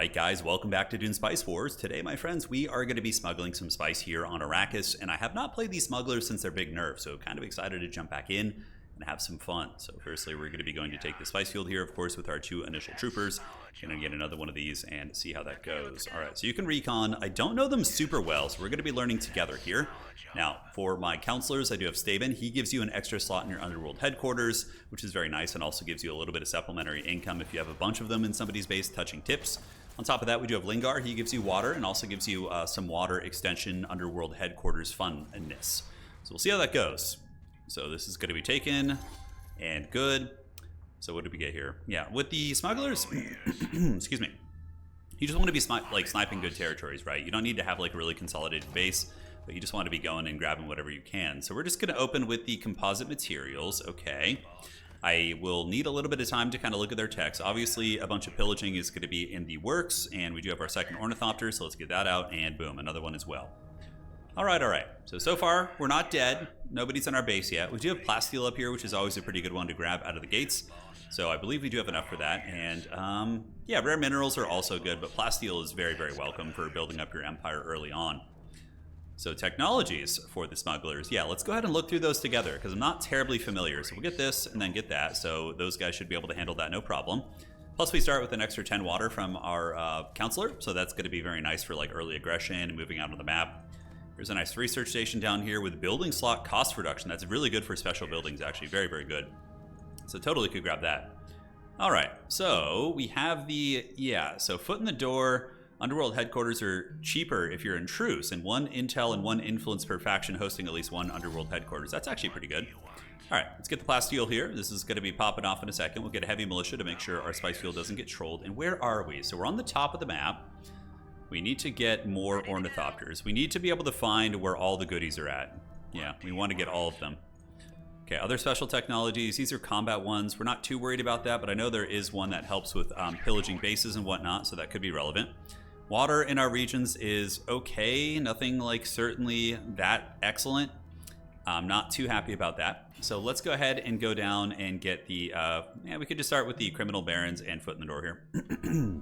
Alright guys, welcome back to Dune Spice Wars. Today, my friends, we are going to be smuggling some spice here on Arrakis, and I have not played these smugglers since their big nerf, so kind of excited to jump back in and have some fun. So firstly, we're going to be going to take the spice field here, of course, with our two initial troopers. Going to get another one of these and see how that goes. Alright, so you can recon. I don't know them super well, so we're going to be learning together here. Now, for my counselors, I do have Staben. He gives you an extra slot in your Underworld headquarters, which is very nice, and also gives you a little bit of supplementary income if you have a bunch of them in somebody's base touching tips. On top of that, we do have Lingar. He gives you water and also gives you some water extension Underworld headquarters funness. So we'll see how that goes. So this is going to be taken and good. So what did we get here? Yeah, with the smugglers, excuse me, you just want to be sniping good territories, right? You don't need to have like a really consolidated base, but you just want to be going and grabbing whatever you can. So we're just going to open with the composite materials. Okay. I will need a little bit of time to kind of look at their text. Obviously, a bunch of pillaging is going to be in the works, and we do have our second ornithopter, so let's get that out, and boom, another one as well. All right. So far, we're not dead. Nobody's in our base yet. We do have plasteel up here, which is always a pretty good one to grab out of the gates. So I believe we do have enough for that. And yeah, rare minerals are also good, but plasteel is very, very welcome for building up your empire early on. So technologies for the smugglers. Yeah, let's go ahead and look through those together because I'm not terribly familiar. So we'll get this and then get that. So those guys should be able to handle that no problem. Plus we start with an extra 10 water from our counselor. So that's going to be very nice for like early aggression and moving out on the map. There's a nice research station down here with building slot cost reduction. That's really good for special buildings, actually. Very, very good. So totally could grab that. All right, so we have the, so foot in the door. Underworld headquarters are cheaper if you're in truce, and 1 intel and 1 influence per faction hosting at least 1 Underworld headquarters. That's actually pretty good. All right, let's get the plasteel here. This is going to be popping off in a second. We'll get a heavy militia to make sure our spice field doesn't get trolled. And where are we? So we're on the top of the map. We need to get more ornithopters. We need to be able to find where all the goodies are at. Yeah, we want to get all of them. Okay, other special technologies. These are combat ones. We're not too worried about that, but I know there is one that helps with pillaging bases and whatnot, so that could be relevant. Water in our regions is okay. Nothing like certainly that excellent. I'm not too happy about that. So let's go ahead and go down and get the, we could just start with the criminal barons and foot in the door here.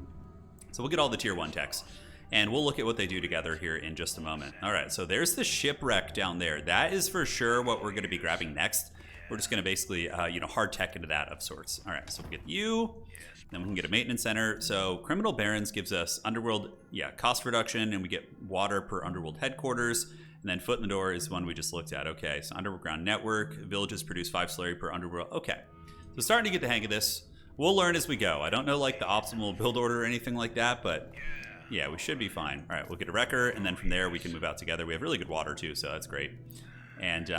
So we'll get all the tier 1 techs. And we'll look at what they do together here in just a moment. All right, so there's the shipwreck down there. That is for sure what we're going to be grabbing next. We're just going to basically, hard tech into that of sorts. All right, so we'll get you. Then we can get a maintenance center. So criminal barons gives us underworld, cost reduction, and we get water per underworld headquarters. And then foot in the door is one we just looked at. Okay, so underground network, villages produce 5 slurry per underworld. Okay, so starting to get the hang of this. We'll learn as we go. I don't know like the optimal build order or anything like that, but yeah, we should be fine. All right, we'll get a wrecker, and then from there we can move out together. We have really good water too, so that's great. And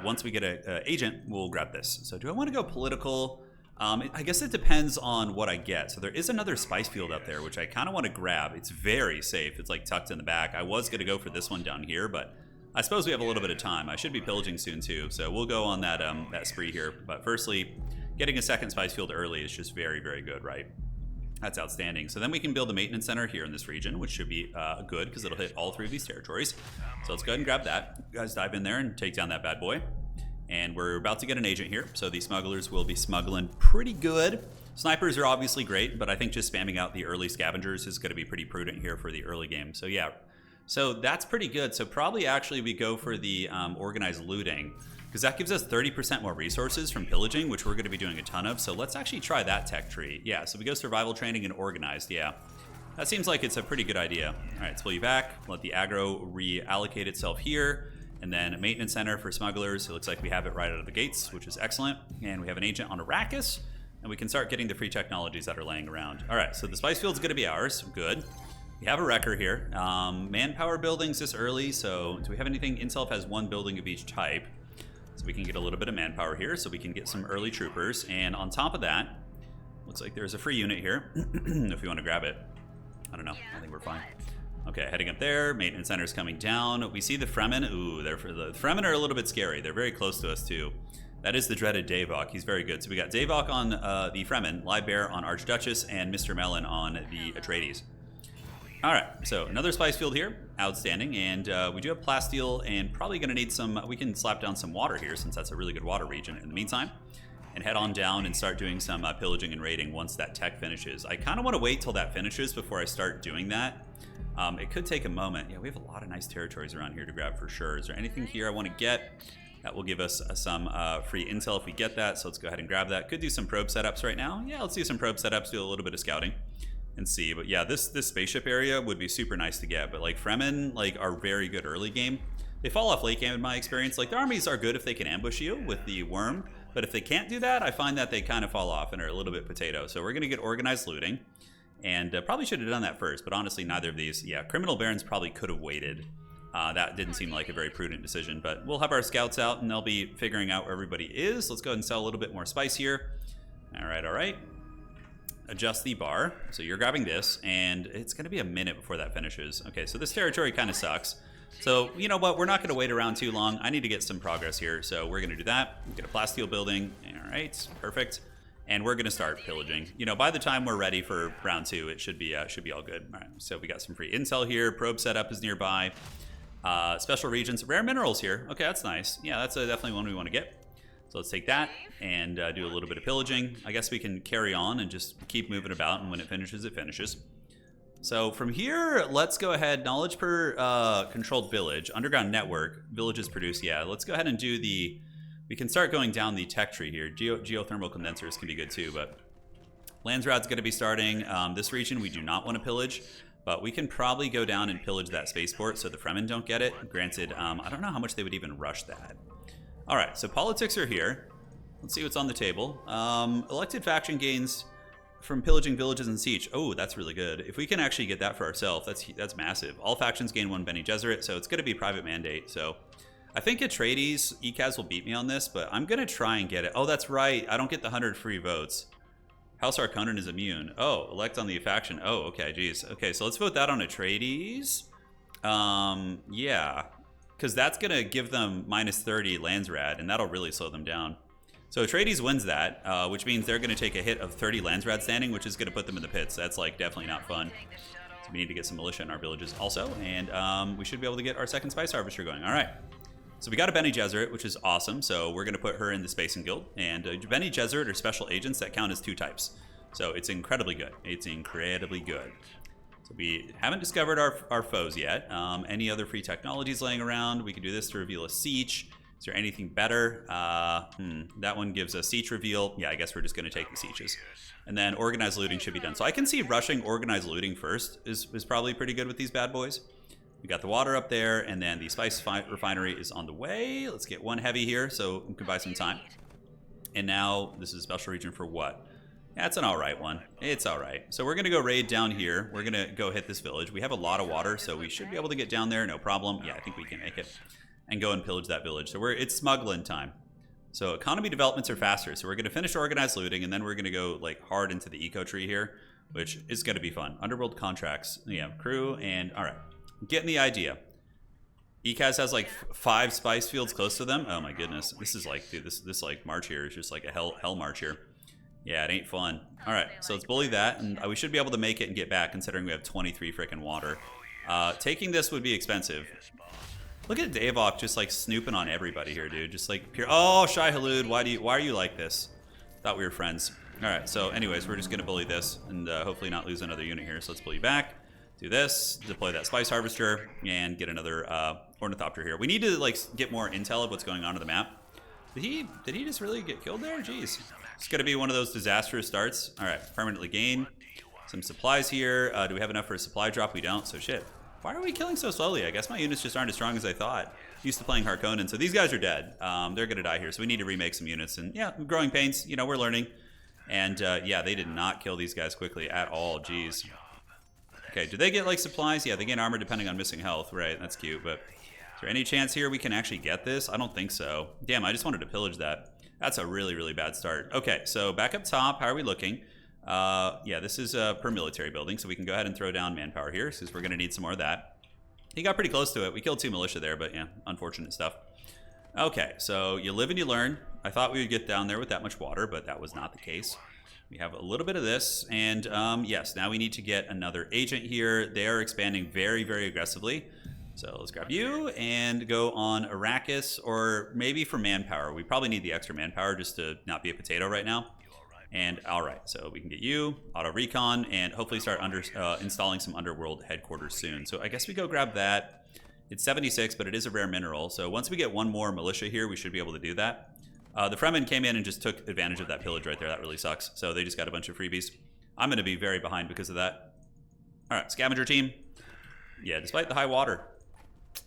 once we get an agent, we'll grab this. So do I want to go political? I guess it depends on what I get. So there is another spice field up there, which I kind of want to grab. It's very safe. It's like tucked in the back. I was going to go for this one down here, but I suppose we have a little bit of time. I should be pillaging soon too, so we'll go on that that spree here. But firstly, getting a second spice field early is just very, very good, right? That's outstanding. So then we can build a maintenance center here in this region, which should be good because it'll hit all 3 of these territories. So let's go ahead and grab that. You guys dive in there and take down that bad boy. And we're about to get an agent here, so the smugglers will be smuggling pretty good. Snipers are obviously great, but I think just spamming out the early scavengers is going to be pretty prudent here for the early game. So yeah, so that's pretty good. So probably actually we go for the organized looting, because that gives us 30% more resources from pillaging, which we're going to be doing a ton of. So let's actually try that tech tree. Yeah, so we go survival training and organized. Yeah, that seems like it's a pretty good idea. All right, let's pull you back. Let the aggro reallocate itself here. And then a maintenance center for smugglers. It looks like we have it right out of the gates, which is excellent. And we have an agent on Arrakis. And we can start getting the free technologies that are laying around. All right, so the spice field's going to be ours. Good. We have a wrecker here. Manpower buildings this early. So do we have anything? Inself has 1 building of each type. So we can get a little bit of manpower here, so we can get some early troopers. And on top of that, looks like there's a free unit here, if we want to grab it. I don't know, I think we're fine. Okay, heading up there, maintenance center's coming down. We see the Fremen. Ooh, the Fremen are a little bit scary. They're very close to us too. That is the dreaded Davok. He's very good. So we got Davok on the Fremen, Live Bear on Archduchess, and Mr. Melon on the Atreides. All right, so another spice field here, outstanding, and we do have plasteel, and probably going to need some. We can slap down some water here since that's a really good water region in the meantime. and head on down and start doing some pillaging and raiding once that tech finishes. I kind of want to wait till that finishes before I start doing that. It could take a moment. Yeah, we have a lot of nice territories around here to grab for sure. Is there anything here I want to get? That will give us some free intel if we get that, so let's go ahead and grab that. Could do some probe setups right now. Yeah, let's do some probe setups, do a little bit of scouting and see. But yeah, this spaceship area would be super nice to get. But like Fremen like are very good early game. They fall off late game in my experience. Like their armies are good if they can ambush you with the worm, but if they can't do that, I find that they kind of fall off and are a little bit potato. So we're gonna get organized looting, and probably should have done that first, but honestly neither of these. Yeah, criminal barons probably could have waited. That didn't seem like a very prudent decision, but we'll have our scouts out and they'll be figuring out where everybody is. Let's go ahead and sell a little bit more spice here. All right. Adjust the bar. So you're grabbing this, and it's going to be a minute before that finishes. Okay, so this territory kind of sucks. So you know what? We're not going to wait around too long. I need to get some progress here, so we're going to do that. Get a plasteel building. All right, perfect. And we're going to start pillaging. You know, by the time we're ready for round 2, it should be all good. All right, so we got some free intel here. Probe setup is nearby. Special regions, rare minerals here. Okay, that's nice. Yeah, that's definitely one we want to get. So let's take that and do a little bit of pillaging. I guess we can carry on and just keep moving about, and when it finishes, it finishes. So from here, let's go ahead. Knowledge per controlled village. Underground network. Villages produce. Yeah, let's go ahead and do the... We can start going down the tech tree here. Geothermal condensers can be good too, but Landsraad's going to be starting. This region we do not want to pillage. But we can probably go down and pillage that spaceport so the Fremen don't get it. Granted, I don't know how much they would even rush that. All right, so politics are here. Let's see what's on the table. Elected faction gains from pillaging villages and siege. Oh, that's really good. If we can actually get that for ourselves, that's massive. All factions gain 1 Bene Gesserit, so it's going to be private mandate. So I think Atreides, Ecaz will beat me on this, but I'm going to try and get it. Oh, that's right. I don't get the 100 free votes. House Harkonnen is immune. Oh, elect on the faction. Oh, okay, geez. Okay, so let's vote that on Atreides. Yeah, because that's going to give them -30 Landsraad, and that'll really slow them down. So Atreides wins that, which means they're going to take a hit of 30 Landsraad standing, which is going to put them in the pits. That's like definitely not fun. So we need to get some militia in our villages also, and we should be able to get our second spice harvester going. All right. So we got a Bene Gesserit, which is awesome. So we're going to put her in the Spacing Guild. And Bene Gesserit are special agents that count as 2 types. So it's incredibly good. It's incredibly good. So we haven't discovered our foes yet. Any other free technologies laying around? We can do this to reveal a siege. Is there anything better? That one gives a siege reveal. Yeah, I guess we're just going to take the sieges. And then organized looting should be done. So I can see rushing organized looting first is probably pretty good with these bad boys. We got the water up there, and then the spice refinery is on the way. Let's get 1 heavy here so we can buy some time. And now this is a special region for what? That's an all right one. It's all right. So we're going to go raid down here. We're going to go hit this village. We have a lot of water, so we should be able to get down there. No problem. Yeah, I think we can make it. And go and pillage that village. So it's smuggling time. So economy developments are faster. So we're going to finish organized looting, and then we're going to go like hard into the eco tree here, which is going to be fun. Underworld contracts. Yeah, crew, and all right. Getting the idea. Ecaz has like 5 spice fields close to them. Oh my goodness, this is like, dude, this like march here is just like a hell march here. Yeah, it ain't fun. All right, so let's bully that, and we should be able to make it and get back, considering we have 23 freaking water. Taking this would be expensive. Look at Davok just like snooping on everybody here, dude. Just like pure. Oh, Shai Halud, why are you like this? Thought we were friends. All right, so anyways, we're just gonna bully this and hopefully not lose another unit here. So let's bully back. Do this, deploy that spice harvester, and get another ornithopter here. We need to like get more intel of what's going on the map. Did he just really get killed there? Jeez. It's gonna be one of those disastrous starts. All right, permanently gain some supplies here. Do we have enough for a supply drop? We don't, so shit. Why are we killing so slowly? I guess my units just aren't as strong as I thought. Used to playing Harkonnen, so these guys are dead. They're gonna die here, so we need to remake some units. And yeah, growing pains, you know, we're learning. And yeah, they did not kill these guys quickly at all, jeez. Okay, do they get like supplies? Yeah, they gain armor depending on missing health, right? That's cute, but is there any chance here we can actually get this? I don't think so. Damn, I just wanted to pillage that. That's a really, really bad start. Okay, so back up top, how are we looking? Yeah, this is per military building, so we can go ahead and throw down manpower here, since we're gonna need some more of that. He got pretty close to it. We killed 2 militia there, but yeah, unfortunate stuff. Okay, so you live and you learn. I thought we would get down there with that much water, but that was not the case. We have a little bit of this, and yes, now we need to get another agent here. They are expanding very, very aggressively. So let's grab you and go on Arrakis, or maybe for manpower. We probably need the extra manpower just to not be a potato right now. And all right, so we can get you, auto recon, and hopefully start installing some Underworld headquarters soon. So I guess we go grab that. It's 76, but it is a rare mineral. So once we get one more militia here, we should be able to do that. The Fremen came in and just took advantage of that pillage right there. That really sucks. So they just got a bunch of freebies. I'm going to be very behind because of that. All right, scavenger team. Yeah, despite the high water,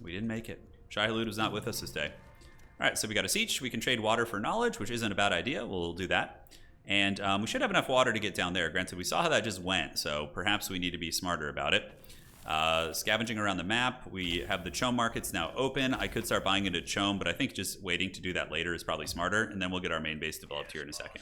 we didn't make it. Shai-Hulud was not with us this day. All right, so we got a siege. We can trade water for knowledge, which isn't a bad idea. We'll do that. And we should have enough water to get down there. Granted, we saw how that just went, so perhaps we need to be smarter about it. Scavenging around the map. We have the chom markets now open. I could start buying into chom, but I think just waiting to do that later is probably smarter. And then we'll get our main base developed here in a second.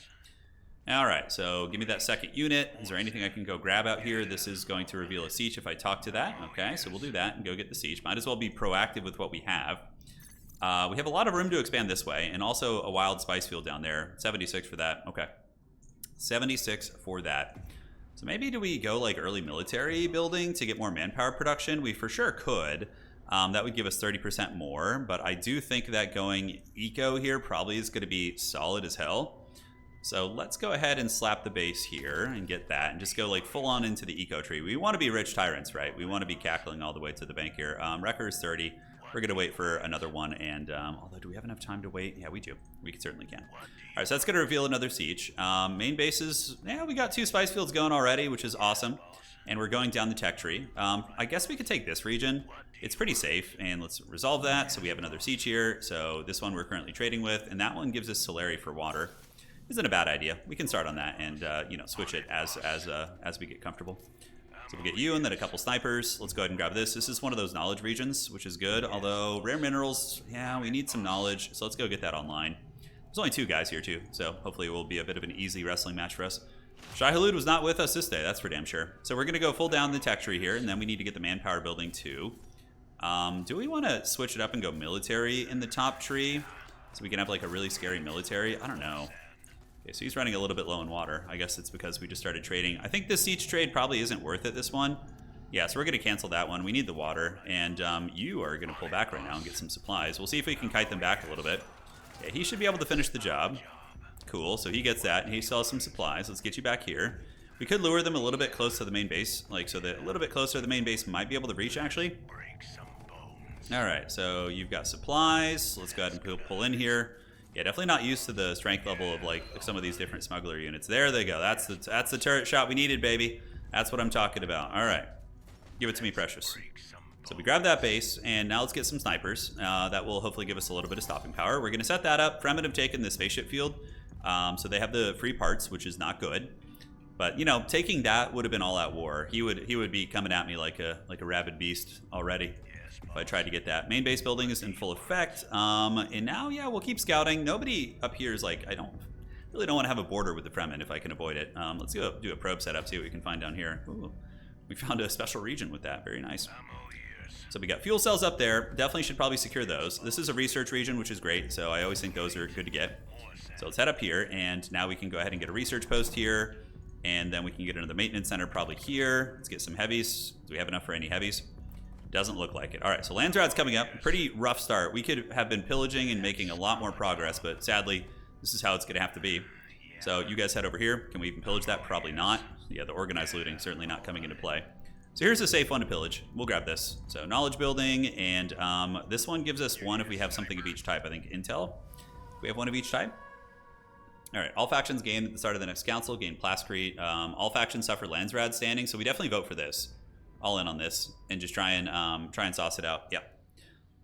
All right, so give me that second unit. Is there anything I can go grab out here? This is going to reveal a siege if I talk to that. Okay, so we'll do that and go get the siege. Might as well be proactive with what we have. We have a lot of room to expand this way, and also a wild spice field down there. 76 for that. Okay. 76 for that. So maybe do we go like early military building to get more manpower production? We for sure could. That would give us 30% more, but I do think that going eco here probably is going to be solid as hell. So let's go ahead and slap the base here and get that and just go like full on into the eco tree. We want to be rich tyrants, right? We want to be cackling all the way to the bank here. Wrecker is 30. We're going to wait for another one, and although do we have enough time to wait? Yeah, we do. We certainly can. All right, so that's going to reveal another siege. Main bases, yeah, we got 2 spice fields going already, which is awesome, and we're going down the tech tree. I guess we could take this region. It's pretty safe, and let's resolve that. So we have another siege here. So this one we're currently trading with, and that one gives us Solari for water. Isn't a bad idea. We can start on that and you know, switch it as we get comfortable. So we'll get you and then a couple snipers. Let's go ahead and grab this. This is one of those knowledge regions, which is good. Although rare minerals, yeah, we need some knowledge. So let's go get that online. There's only 2 guys here too, so hopefully it will be a bit of an easy wrestling match for us. Shai-Hulud was not with us this day, that's for damn sure. So we're gonna go full down the tech tree here, and then we need to get the manpower building too. Do we want to switch it up and go military in the top tree, so we can have like a really scary military? I don't know. Okay, so he's running a little bit low in water. I guess it's because we just started trading. I think this siege trade probably isn't worth it, this one. Yeah, so we're going to cancel that one. We need the water, and you are going to pull back right now and get some supplies. We'll see if we can kite them back a little bit. Yeah, he should be able to finish the job. Cool, so he gets that, and he still has some supplies. Let's get you back here. We could lure them a little bit close to the main base, like so that a little bit closer to the main base might be able to reach, actually. All right, so you've got supplies. Let's go ahead and pull in here. Yeah, definitely not used to the strength level of like some of these different smuggler units. There they go. That's the turret shot we needed, baby. That's what I'm talking about. All right, give it to me, precious. So we grab that base, and now let's get some snipers. That will hopefully give us a little bit of stopping power. We're going to set that up. Fremen have taken the spaceship field, so they have the free parts, which is not good. But you know, taking that would have been all-out war. He would be coming at me like a rabid beast already. If I tried to get that. Main base building is in full effect. And now, yeah, we'll keep scouting. Nobody up here is like, I really don't want to have a border with the Fremen if I can avoid it. Let's go do a probe setup, see what we can find down here. Ooh, we found a special region with that. Very nice. So we got fuel cells up there. Definitely should probably secure those. This is a research region, which is great. So I always think those are good to get. So let's head up here, and now we can go ahead and get a research post here. And then we can get another maintenance center probably here. Let's get some heavies. Do we have enough for any heavies? Doesn't look like it. All right, so Landsraad's coming up. Pretty rough start. We could have been pillaging and making a lot more progress, but sadly, this is how it's going to have to be. So you guys head over here. Can we even pillage that? Probably not. Yeah, the organized looting certainly not coming into play. So here's a safe one to pillage. We'll grab this. So knowledge building, and this one gives us 1 if we have something of each type. I think intel. We have 1 of each type. All right, all factions gain at the start of the next council, gain Plascrete. All factions suffer Landsraad standing, so we definitely vote for this. All in on this, and just try and sauce it out. Yeah,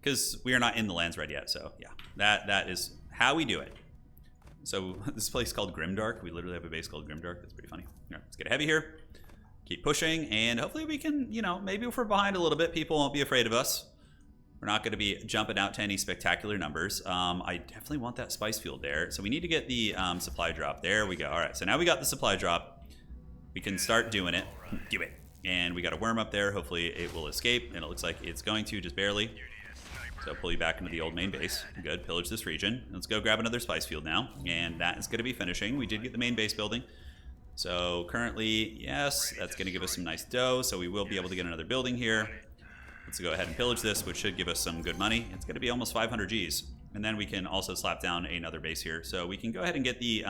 because we are not in the Landsraad yet. So yeah, that is how we do it. So this place is called Grimdark. We literally have a base called Grimdark. That's pretty funny. All right, let's get heavy here. Keep pushing, and hopefully we can, you know, maybe if we're behind a little bit, people won't be afraid of us. We're not going to be jumping out to any spectacular numbers. I definitely want that spice field there. So we need to get the supply drop. There we go. All right, so now we got the supply drop. We can start doing it. Do it. And we got a worm up there. Hopefully it will escape, and it looks like it's going to, just barely. So pull you back into the old main base. Good, pillage this region. Let's go grab another spice field now, and that is going to be finishing. We did get the main base building. So currently, yes, that's going to give us some nice dough, so we will be able to get another building here. Let's go ahead and pillage this, which should give us some good money. It's going to be almost 500 Gs. And then we can also slap down another base here. So we can go ahead and get the,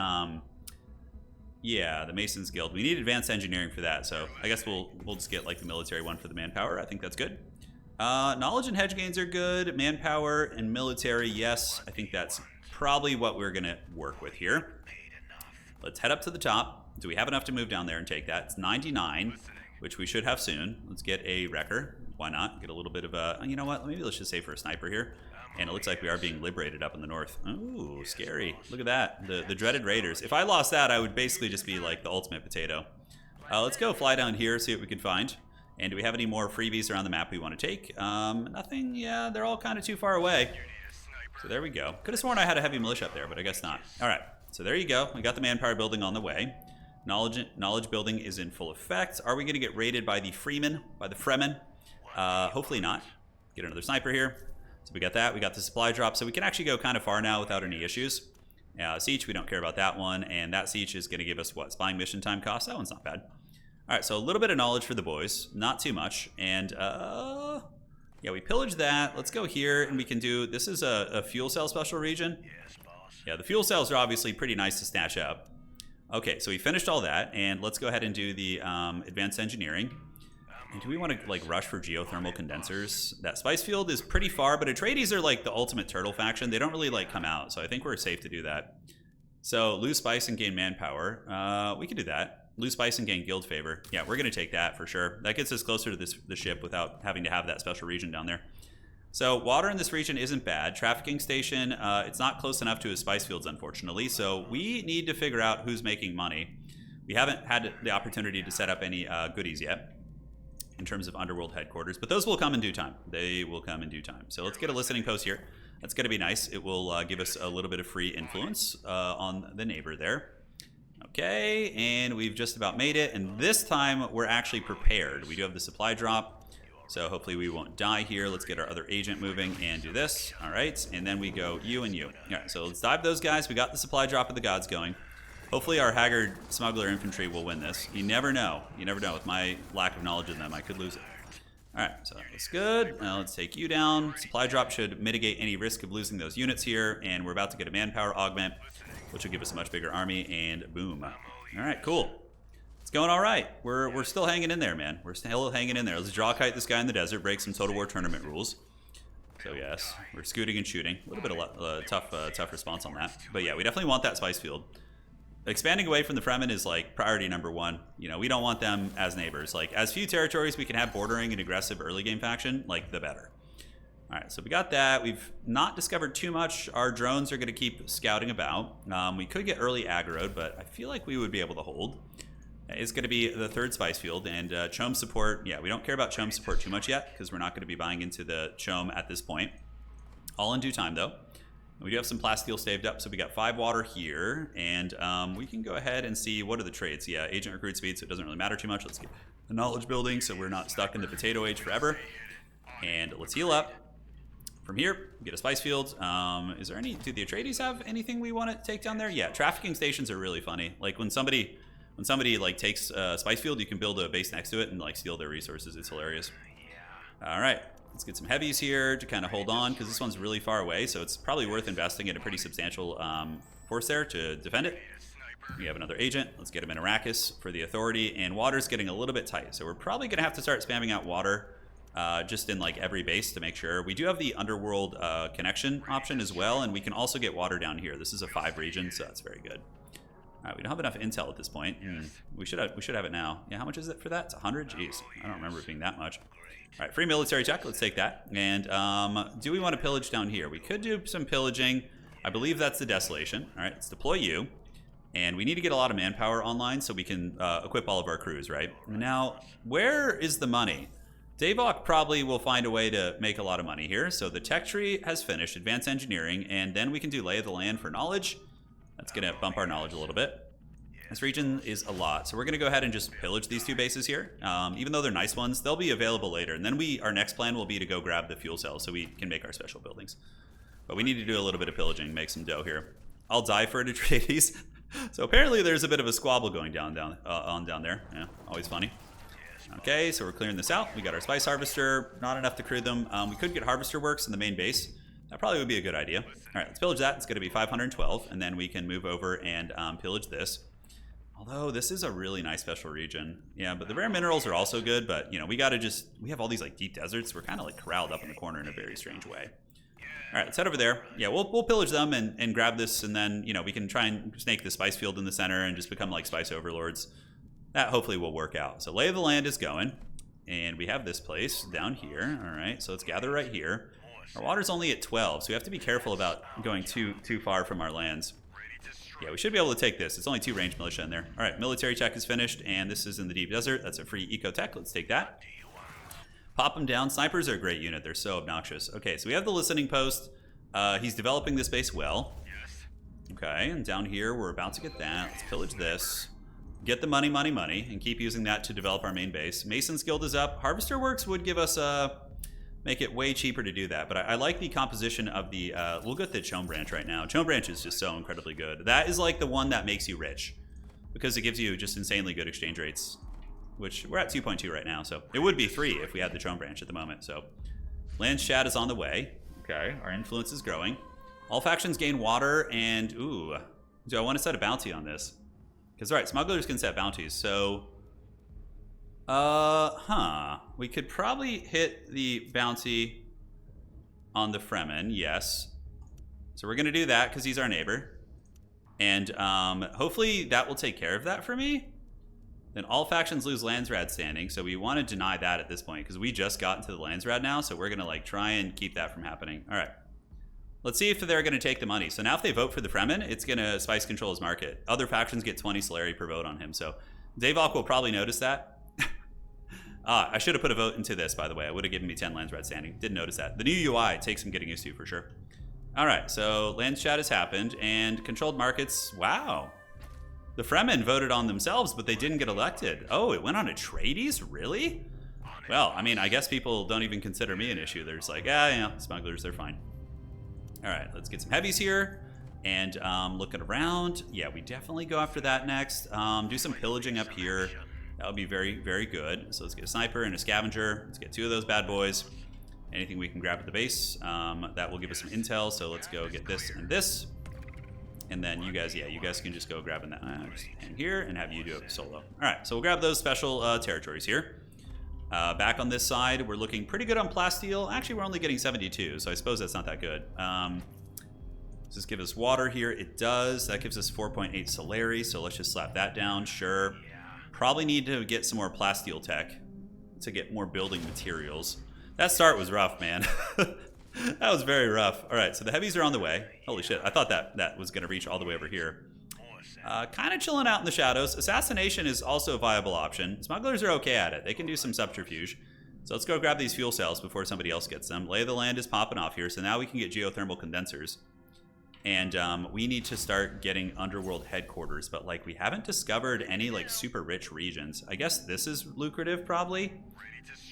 yeah, the Masons Guild. We need advanced engineering for that. So I guess we'll just get like the military one for the manpower. I think that's good. Knowledge and hedge gains are good. Manpower and military, yes. I think that's probably what we're going to work with here. Let's head up to the top. Do we have enough to move down there and take that? It's 99, which we should have soon. Let's get a wrecker. Why not? Get a little bit of a... You know what? Maybe let's just say for a sniper here. And it looks like we are being liberated up in the north. Ooh, scary. Look at that. The dreaded raiders. If I lost that, I would basically just be like the ultimate potato. Let's go fly down here, see what we can find. And do we have any more freebies around the map we want to take? Nothing. Yeah, they're all kind of too far away. So there we go. Could have sworn I had a heavy militia up there, but I guess not. All right. So there you go. We got the manpower building on the way. Knowledge building is in full effect. Are we going to get raided by the Fremen? Hopefully not. Get another sniper here. So we got that. We got the supply drop. So we can actually go kind of far now without any issues. Siege, we don't care about that one. And that siege is going to give us what? Spying mission time cost? That one's not bad. All right, so a little bit of knowledge for the boys. Not too much. And, yeah, we pillaged that. Let's go here and we can do... This is a fuel cell special region. Yeah, the fuel cells are obviously pretty nice to snatch up. Okay, so we finished all that. And let's go ahead and do the advanced engineering. And do we want to like rush for geothermal condensers? That spice field is pretty far, but Atreides are like the ultimate turtle faction. They don't really like come out, so I think we're safe to do that. So lose spice and gain manpower. We could do that. Lose spice and gain guild favor. Yeah, we're going to take that for sure. That gets us closer to the ship without having to have that special region down there. So water in this region isn't bad. Trafficking station, it's not close enough to his spice fields, unfortunately. So we need to figure out who's making money. We haven't had the opportunity to set up any goodies yet in terms of Underworld headquarters, but those will come in due time. They will come in due time. So let's get a listening post here. That's going to be nice. It will give us a little bit of free influence on the neighbor there. Okay, and we've just about made it, and this time we're actually prepared. We do have the supply drop, so hopefully we won't die here. Let's get our other agent moving and do this. All right, and then we go you and you. All right, so let's dive those guys. We got the supply drop of the gods going. Hopefully our haggard smuggler infantry will win this. You never know. You never know. With my lack of knowledge of them, I could lose it. All right, so that's good. Now let's take you down. Supply drop should mitigate any risk of losing those units here, and we're about to get a manpower augment, which will give us a much bigger army, and boom. All right, cool. It's going all right. We're still hanging in there, man. We're still hanging in there. Let's draw kite this guy in the desert, break some Total War tournament rules. So yes, we're scooting and shooting. A little bit of tough response on that. But yeah, we definitely want that spice field. Expanding away from the Fremen is like priority number one. You know, we don't want them as neighbors. Like as few territories we can have bordering an aggressive early game faction, like the better. All right, so we got that. We've not discovered too much. Our drones are going to keep scouting about. We could get early aggroed, but I feel like we would be able to hold. It's going to be the third spice field, and chom support. Yeah, we don't care about chom support too much yet because we're not going to be buying into the chom at this point. All in due time, though. We do have some plasteel staved up, so we got 5 water here, and we can go ahead and see what are the traits. Yeah, agent recruit speed, so it doesn't really matter too much. Let's get the knowledge building so we're not stuck in the potato age forever. And let's heal up. From here, we get a spice field. Is there any? Do the Atreides have anything we want to take down there? Yeah, trafficking stations are really funny. Like when somebody like takes a spice field, you can build a base next to it and like steal their resources. It's hilarious. All right. Let's get some heavies here to kind of hold on because this one's really far away, so it's probably worth investing in a pretty substantial force there to defend it. We have another agent. Let's get him in Arrakis for the authority, and water's getting a little bit tight, so we're probably going to have to start spamming out water just in like every base to make sure. We do have the Underworld connection option as well, and we can also get water down here. This is a 5 region, so that's very good. All right, we don't have enough intel at this point. We should have it now. Yeah, how much is it for that? It's 100? Jeez, I don't remember it being that much. All right, free military check. Let's take that. And do we want to pillage down here? We could do some pillaging. I believe that's the desolation. All right, let's deploy you. And we need to get a lot of manpower online so we can equip all of our crews, right? Now, where is the money? Davok probably will find a way to make a lot of money here. So the tech tree has finished, advanced engineering, and then we can do lay of the land for knowledge. That's going to bump our knowledge a little bit. This region is a lot, so we're going to go ahead and just pillage these 2 bases here. Even though they're nice ones, they'll be available later. And then our next plan will be to go grab the fuel cells so we can make our special buildings. But we need to do a little bit of pillaging, make some dough here. I'll die for it, Atreides. So apparently there's a bit of a squabble going down there. Yeah, always funny. Okay, so we're clearing this out. We got our spice harvester. Not enough to crew them. We could get harvester works in the main base. That probably would be a good idea. All right, let's pillage that. It's going to be 512, and then we can move over and pillage this. Although this is a really nice special region. Yeah, but the rare minerals are also good, but you know, we have all these like deep deserts. We're kind of like corralled up in the corner in a very strange way. All right, let's head over there. Yeah, we'll pillage them and grab this, and then, you know, we can try and snake the spice field in the center and just become like spice overlords. That hopefully will work out. So lay of the land is going, and we have this place down here. All right, so let's gather right here. Our water's only at 12, so we have to be careful about going too far from our lands. Yeah, we should be able to take this. It's only 2 ranged militia in there. All right, military tech is finished, and this is in the deep desert. That's a free eco tech. Let's take that. Pop them down. Snipers are a great unit. They're so obnoxious. Okay, so we have the listening post. He's developing this base well. Okay, and down here we're about to get that. Let's pillage this. Get the money, and keep using that to develop our main base. Mason's Guild is up. Harvester Works would give us make it way cheaper to do that, but I like the composition of the, we'll get the Chom branch right now. Chom branch is just so incredibly good. That is like the one that makes you rich, because it gives you just insanely good exchange rates, which we're at 2.2 right now, so it would be 3 if we had the Chom branch at the moment. So Landsraad is on the way. Okay, our influence is growing. All factions gain water, and ooh, do I want to set a bounty on this? Because, all right, smugglers can set bounties, so we could probably hit the bounty on the Fremen, yes. So we're gonna do that because he's our neighbor, and hopefully that will take care of that for me. Then all factions lose Landsraad standing, so we want to deny that at this point because we just got into the Landsraad now, so we're gonna like try and keep that from happening. All right, let's see if they're gonna take the money. So now if they vote for the Fremen, it's gonna spice control his market. Other factions get 20 salary per vote on him, so Davok will probably notice that. I should have put a vote into this, by the way. I would have given me 10 Landsraad standing. Didn't notice that. The new UI takes some getting used to, for sure. All right, so Landsraad has happened, and controlled markets, wow. The Fremen voted on themselves, but they didn't get elected. Oh, it went on Atreides? Really? Well, I mean, I guess people don't even consider me an issue. They're just like, smugglers, they're fine. All right, let's get some heavies here, and looking around. Yeah, we definitely go after that next. Do some pillaging up here. That would be very, very good. So let's get a sniper and a scavenger. Let's get 2 of those bad boys. Anything we can grab at the base. That will give us some intel. So let's go get this and this. And then you guys, yeah, you guys can just go grabbing that and here and have you do it solo. All right, so we'll grab those special territories here. Back on this side, we're looking pretty good on plasteel. Actually, we're only getting 72, so I suppose that's not that good. Does this give us water here? It does. That gives us 4.8 salary, so let's just slap that down, sure. Probably need to get some more plasteel tech to get more building materials. That start was rough, man. That was very rough. All right, so the heavies are on the way. Holy shit, I thought that was going to reach all the way over here. Kind of chilling out in the shadows. Assassination is also a viable option. Smugglers are okay at it. They can do some subterfuge. So let's go grab these fuel cells before somebody else gets them. Lay of the land is popping off here, so now we can get geothermal condensers. And we need to start getting Underworld headquarters, but like we haven't discovered any like super rich regions. I guess this is lucrative probably.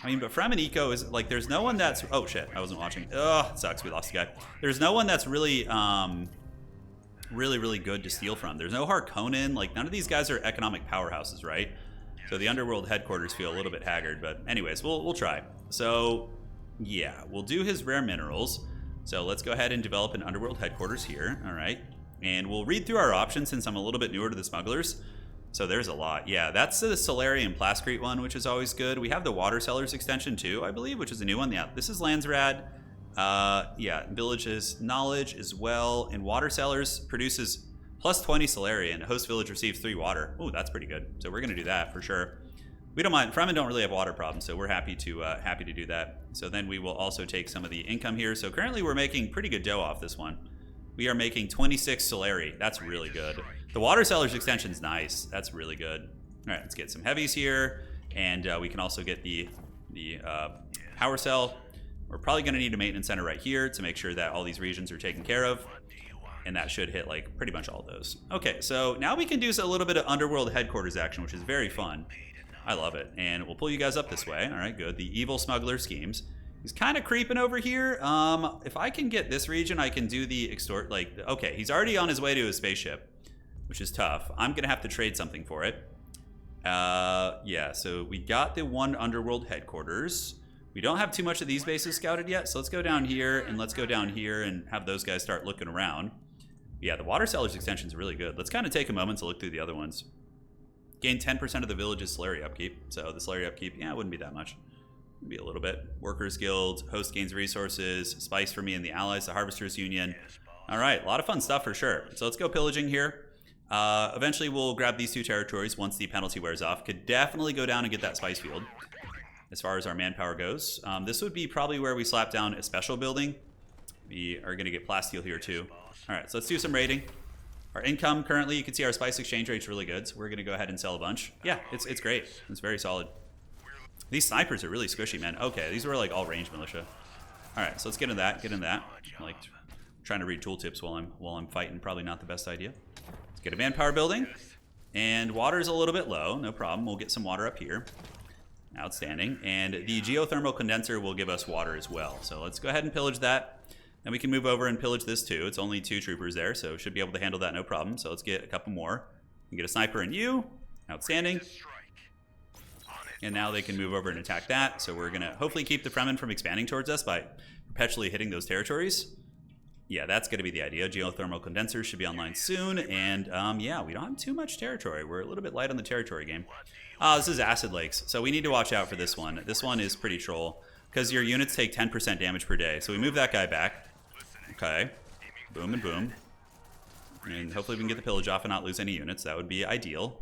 I mean, but Fremen Eco is like, there's no one that's, oh shit, I wasn't watching. Oh, it sucks, we lost a guy. There's no one that's really, really good to steal from. There's no Harkonnen, like none of these guys are economic powerhouses, right? So the Underworld headquarters feel a little bit haggard, but anyways, we'll try. So yeah, we'll do his rare minerals. So let's go ahead and develop an Underworld headquarters here, all right? And we'll read through our options since I'm a little bit newer to the Smugglers. So there's a lot. Yeah, that's the Solari and Plascrete one, which is always good. We have the Water Cellars extension too, I believe, which is a new one. Yeah, this is Landsraad. Yeah, Village's Knowledge as well. And Water Cellars produces plus 20 Solari, and host village receives 3 water. Oh, that's pretty good. So we're gonna do that for sure. We don't mind. Fremen don't really have water problems, so we're happy to do that. So then we will also take some of the income here. So currently we're making pretty good dough off this one. We are making 26 Solari. That's really good. The Water Cellars extension's nice. That's really good. All right, let's get some heavies here, and we can also get the power cell. We're probably going to need a maintenance center right here to make sure that all these regions are taken care of, and that should hit like pretty much all those. Okay, so now we can do a little bit of Underworld headquarters action, which is very fun. I love it, and we'll pull you guys up this way. All right, good. The evil smuggler schemes. He's kind of creeping over here. If I can get this region, I can do the extort. Like, okay, he's already on his way to his spaceship, which is tough. I'm gonna have to trade something for it. Yeah, so we got the one Underworld headquarters. We don't have too much of these bases scouted yet, so let's go down here and let's go down here and have those guys start looking around. Yeah, the Water Cellars extension is really good. Let's kind of take a moment to look through the other ones. Gain 10% of the village's Solari upkeep. So the Solari upkeep, yeah, it wouldn't be that much. It'd be a little bit. Workers Guild, host gains resources, spice for me and the allies, the Harvesters Union. All right, a lot of fun stuff for sure. So let's go pillaging here. Eventually we'll grab these two territories once the penalty wears off. Could definitely go down and get that spice field as far as our manpower goes. This would be probably where we slap down a special building. We are going to get plasteel here too. All right, so let's do some raiding. Our income currently, you can see our spice exchange rate's really good, so we're going to go ahead and sell a bunch. Yeah, it's great. It's very solid. These snipers are really squishy, man. Okay, these were like all range militia. All right, so let's get into that. I'm like trying to read tooltips while I'm fighting. Probably not the best idea. Let's get a manpower building. And water's a little bit low. No problem. We'll get some water up here. Outstanding. And the geothermal condenser will give us water as well. So let's go ahead and pillage that. And we can move over and pillage this too. It's only 2 troopers there, so should be able to handle that no problem. So let's get a couple more. We can get a sniper and you. Outstanding. And now they can move over and attack that. So we're going to hopefully keep the Fremen from expanding towards us by perpetually hitting those territories. Yeah, that's going to be the idea. Geothermal condensers should be online soon. And yeah, we don't have too much territory. We're a little bit light on the territory game. This is Acid Lakes. So we need to watch out for this one. This one is pretty troll because your units take 10% damage per day. So we move that guy back. Okay. Boom and boom. And hopefully we can get the pillage off and not lose any units. That would be ideal.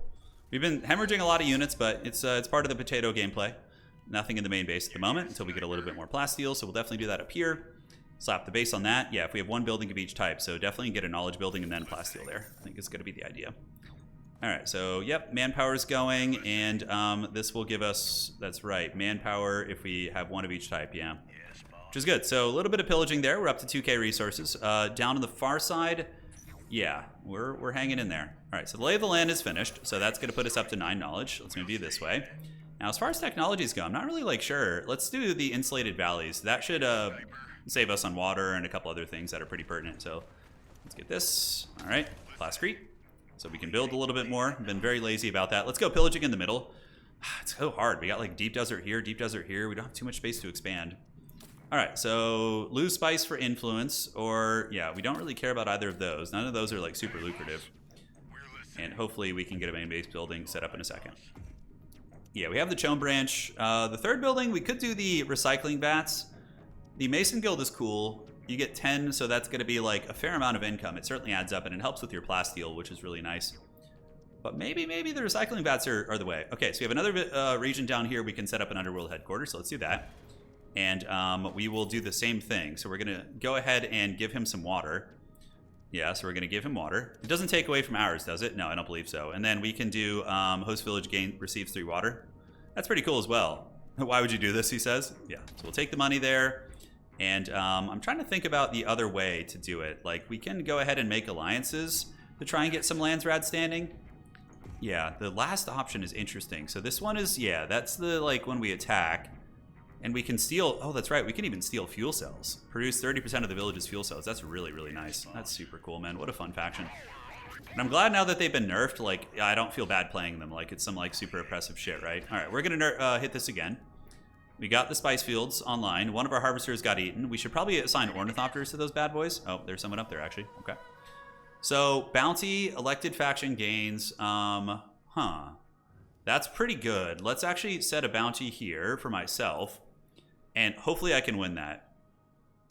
We've been hemorrhaging a lot of units, but it's part of the potato gameplay. Nothing in the main base at the moment until we get a little bit more plasteel, so we'll definitely do that up here. Slap the base on that. Yeah, if we have one building of each type, so definitely get a knowledge building and then plasteel there. I think it's going to be the idea. All right, so yep, manpower is going, and this will give us, that's right, manpower if we have one of each type, yeah. Which is good. So a little bit of pillaging there. We're up to 2k resources. Down on the far side, yeah, we're hanging in there. All right, so the lay of the land is finished, so that's going to put us up to 9 knowledge. Let's move you this way. Now, as far as technologies go, I'm not really like sure. Let's do the insulated valleys. That should save us on water and a couple other things that are pretty pertinent. So let's get this. All right, Plascrete. So we can build a little bit more. I've been very lazy about that. Let's go pillaging in the middle. It's so hard. We got like deep desert here, deep desert here. We don't have too much space to expand. All right, so lose spice for influence, or yeah, we don't really care about either of those. None of those are like super lucrative. And hopefully we can get a main base building set up in a second. Yeah, we have the Chom branch. The third building, we could do the recycling vats. The Mason Guild is cool. You get 10, so that's going to be like a fair amount of income. It certainly adds up, and it helps with your plasteel, which is really nice. But maybe the recycling vats are the way. Okay, so we have another region down here. We can set up an Underworld headquarters, so let's do that. And we will do the same thing. So we're going to go ahead and give him some water. Yeah, so we're going to give him water. It doesn't take away from ours, does it? No, I don't believe so. And then we can do host village receives 3 water. That's pretty cool as well. Why would you do this, he says? Yeah, so we'll take the money there. And I'm trying to think about the other way to do it. Like, we can go ahead and make alliances to try and get some Landsraad standing. Yeah, the last option is interesting. So this one is, yeah, that's the, like, when we attack. And we can steal, oh, that's right, we can even steal fuel cells. Produce 30% of the village's fuel cells. That's really, really nice. That's super cool, man. What a fun faction. And I'm glad now that they've been nerfed, like, I don't feel bad playing them. Like, it's some, like, super oppressive shit, right? All right, we're going to hit this again. We got the spice fields online. One of our harvesters got eaten. We should probably assign ornithopters to those bad boys. Oh, there's someone up there, actually. Okay. So, bounty, elected faction gains. That's pretty good. Let's actually set a bounty here for myself. And hopefully I can win that.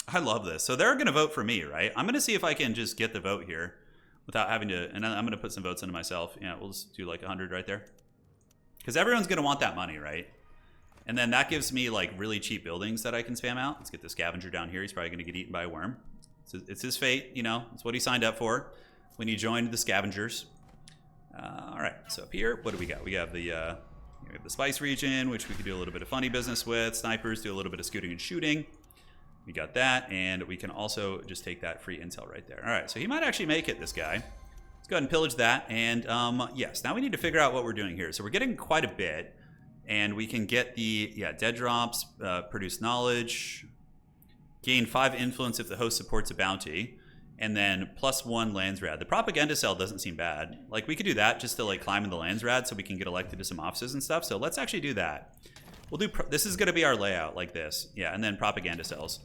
I love this. So they're going to vote for me, right? I'm going to see if I can just get the vote here without having to... And I'm going to put some votes into myself. Yeah, we'll just do like 100 right there. Because everyone's going to want that money, right? And then that gives me like really cheap buildings that I can spam out. Let's get the scavenger down here. He's probably going to get eaten by a worm. It's his fate, you know. It's what he signed up for when he joined the scavengers. All right, so up here, what do we got? We have the spice region, which we could do a little bit of funny business with. Snipers do a little bit of scooting and shooting. We got that, and we can also just take that free intel right there. All right, so he might actually make it, this guy. Let's go ahead and pillage that. And yes, now we need to figure out what we're doing here. So we're getting quite a bit. And we can get the, dead drops, produce knowledge, gain 5 influence if the host supports a bounty. And then +1 Landsraad. The propaganda cell doesn't seem bad. Like, we could do that just to like climb in the Landsraad so we can get elected to some offices and stuff. So let's actually do that. We'll do, this is gonna be our layout like this. Yeah, and then propaganda cells.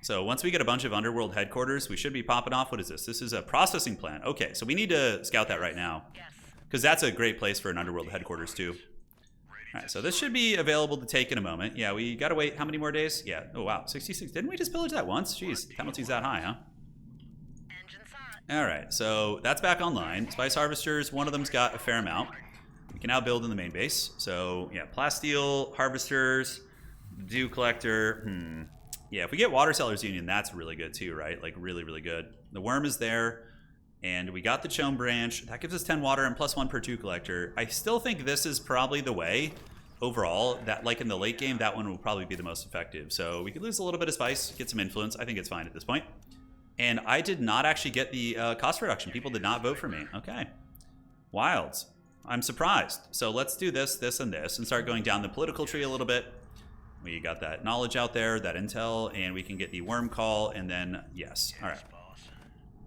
So once we get a bunch of Underworld headquarters, we should be popping off. What is this? This is a processing plant. Okay, so we need to scout that right now, because that's a great place for an Underworld headquarters too. All right, so this should be available to take in a moment. Yeah, we gotta wait how many more days? Yeah, oh wow, 66. Didn't we just pillage that once? Jeez, penalty's that high, huh? All right, so that's back online. Spice harvesters, one of them's got a fair amount. We can now build in the main base. So yeah, plasteel, harvesters, dew collector. Yeah, if we get water sellers union, that's really good too, right? Like really, really good. The worm is there, and we got the chom branch. That gives us 10 water and +1 per dew collector. I still think this is probably the way overall. That like in the late game, that one will probably be the most effective. So we could lose a little bit of spice, get some influence. I think it's fine at this point. And I did not actually get the cost reduction. People did not vote for me. Okay. Wilds. I'm surprised. So let's do this, this, and this, and start going down the political tree a little bit. We got that knowledge out there, that intel, and we can get the worm call, and then, yes. All right.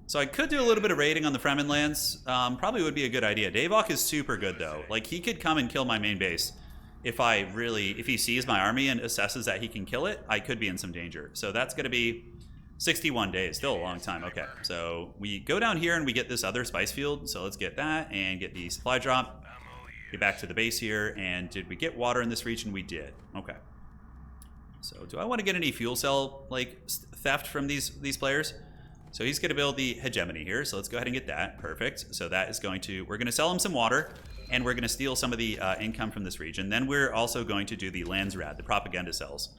So I could do a little bit of raiding on the Fremen lands. Probably would be a good idea. Davok is super good, though. Like, he could come and kill my main base. If he sees my army and assesses that he can kill it, I could be in some danger. So that's going to be 61 days, still a long time. Okay, so we go down here and we get this other spice field. So let's get that and get the supply drop. Get back to the base here. And did we get water in this region? We did. Okay. So do I want to get any fuel cell like theft from these players? So he's going to build the hegemony here. So let's go ahead and get that. Perfect. So that is going to, we're going to sell him some water, and we're going to steal some of the income from this region. Then we're also going to do the Landsraad, the propaganda cells.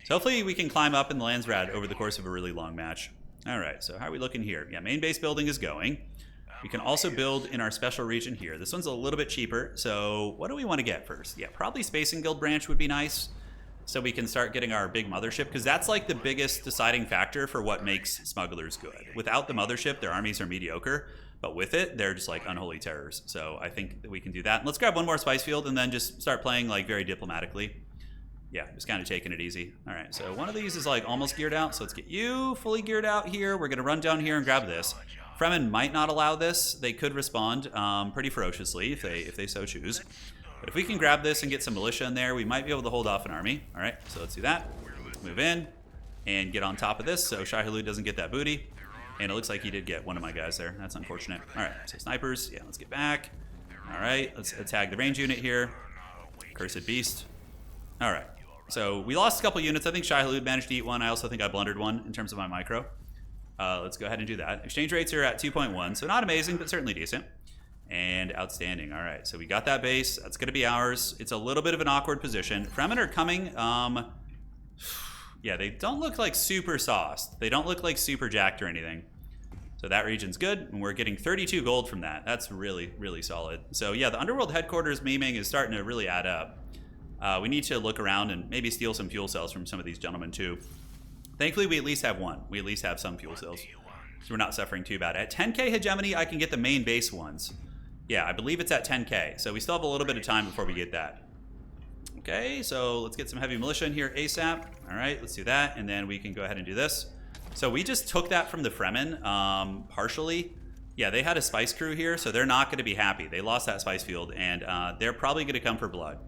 So hopefully we can climb up in the Landsraad over the course of a really long match. All right, so how are we looking here? Yeah, main base building is going. We can also build in our special region here. This one's a little bit cheaper. So what do we want to get first? Yeah, probably Spacing Guild branch would be nice. So we can start getting our big mothership, because that's like the biggest deciding factor for what makes smugglers good. Without the mothership, their armies are mediocre. But with it, they're just like unholy terrors. So I think that we can do that. And let's grab one more spice field and then just start playing like very diplomatically. Yeah, just kind of taking it easy. All right, so one of these is like almost geared out. So let's get you fully geared out here. We're going to run down here and grab this. Fremen might not allow this. They could respond pretty ferociously if they so choose. But if we can grab this and get some militia in there, we might be able to hold off an army. All right, so let's do that. Move in and get on top of this so Shai-Hulud doesn't get that booty. And it looks like he did get one of my guys there. That's unfortunate. All right, so snipers. Yeah, let's get back. All right, let's tag the range unit here. Cursed beast. All right. So we lost a couple units. I think Shai-Hulud managed to eat one. I also think I blundered one in terms of my micro. Let's go ahead and do that. Exchange rates are at 2.1, so not amazing, but certainly decent. And outstanding. All right, so we got that base. That's going to be ours. It's a little bit of an awkward position. Fremen are coming. Yeah, they don't look like super sauced. They don't look like super jacked or anything. So that region's good, and we're getting 32 gold from that. That's really, really solid. So yeah, the Underworld headquarters memeing is starting to really add up. We need to look around and maybe steal some fuel cells from some of these gentlemen too. Thankfully, we at least have one. We at least have some fuel cells. So we're not suffering too bad. At 10k hegemony, I can get the main base ones. Yeah, I believe it's at 10k. So we still have a little bit of time before we get that. Okay, so let's get some heavy militia in here ASAP. All right, let's do that. And then we can go ahead and do this. So we just took that from the Fremen partially. Yeah, they had a spice crew here, so they're not going to be happy. They lost that spice field, and they're probably going to come for blood.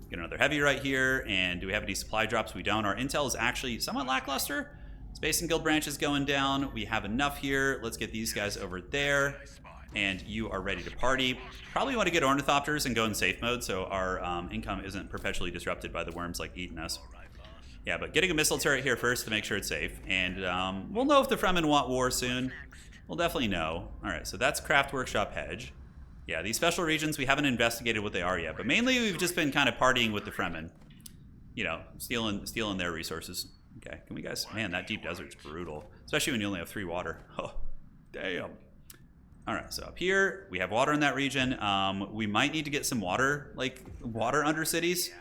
Get another heavy right here, and do we have any supply drops? We don't. Our intel is actually somewhat lackluster. Space and Guild branch is going down. We have enough here. Let's get these guys over there, and you are ready to party. Probably want to get ornithopters and go in safe mode so our income isn't perpetually disrupted by the worms like eating us. Yeah, but getting a missile turret here first to make sure it's safe, and we'll know if the Fremen want war soon. We'll definitely know. All right, so that's Craft Workshop Hedge. Yeah, these special regions, we haven't investigated what they are yet, but mainly we've just been kind of partying with the Fremen. You know, stealing their resources. Okay, can we guys, man, that deep desert's brutal, especially when you only have 3 water. Oh, damn. All right, so up here, we have water in that region. We might need to get some water, like water under cities,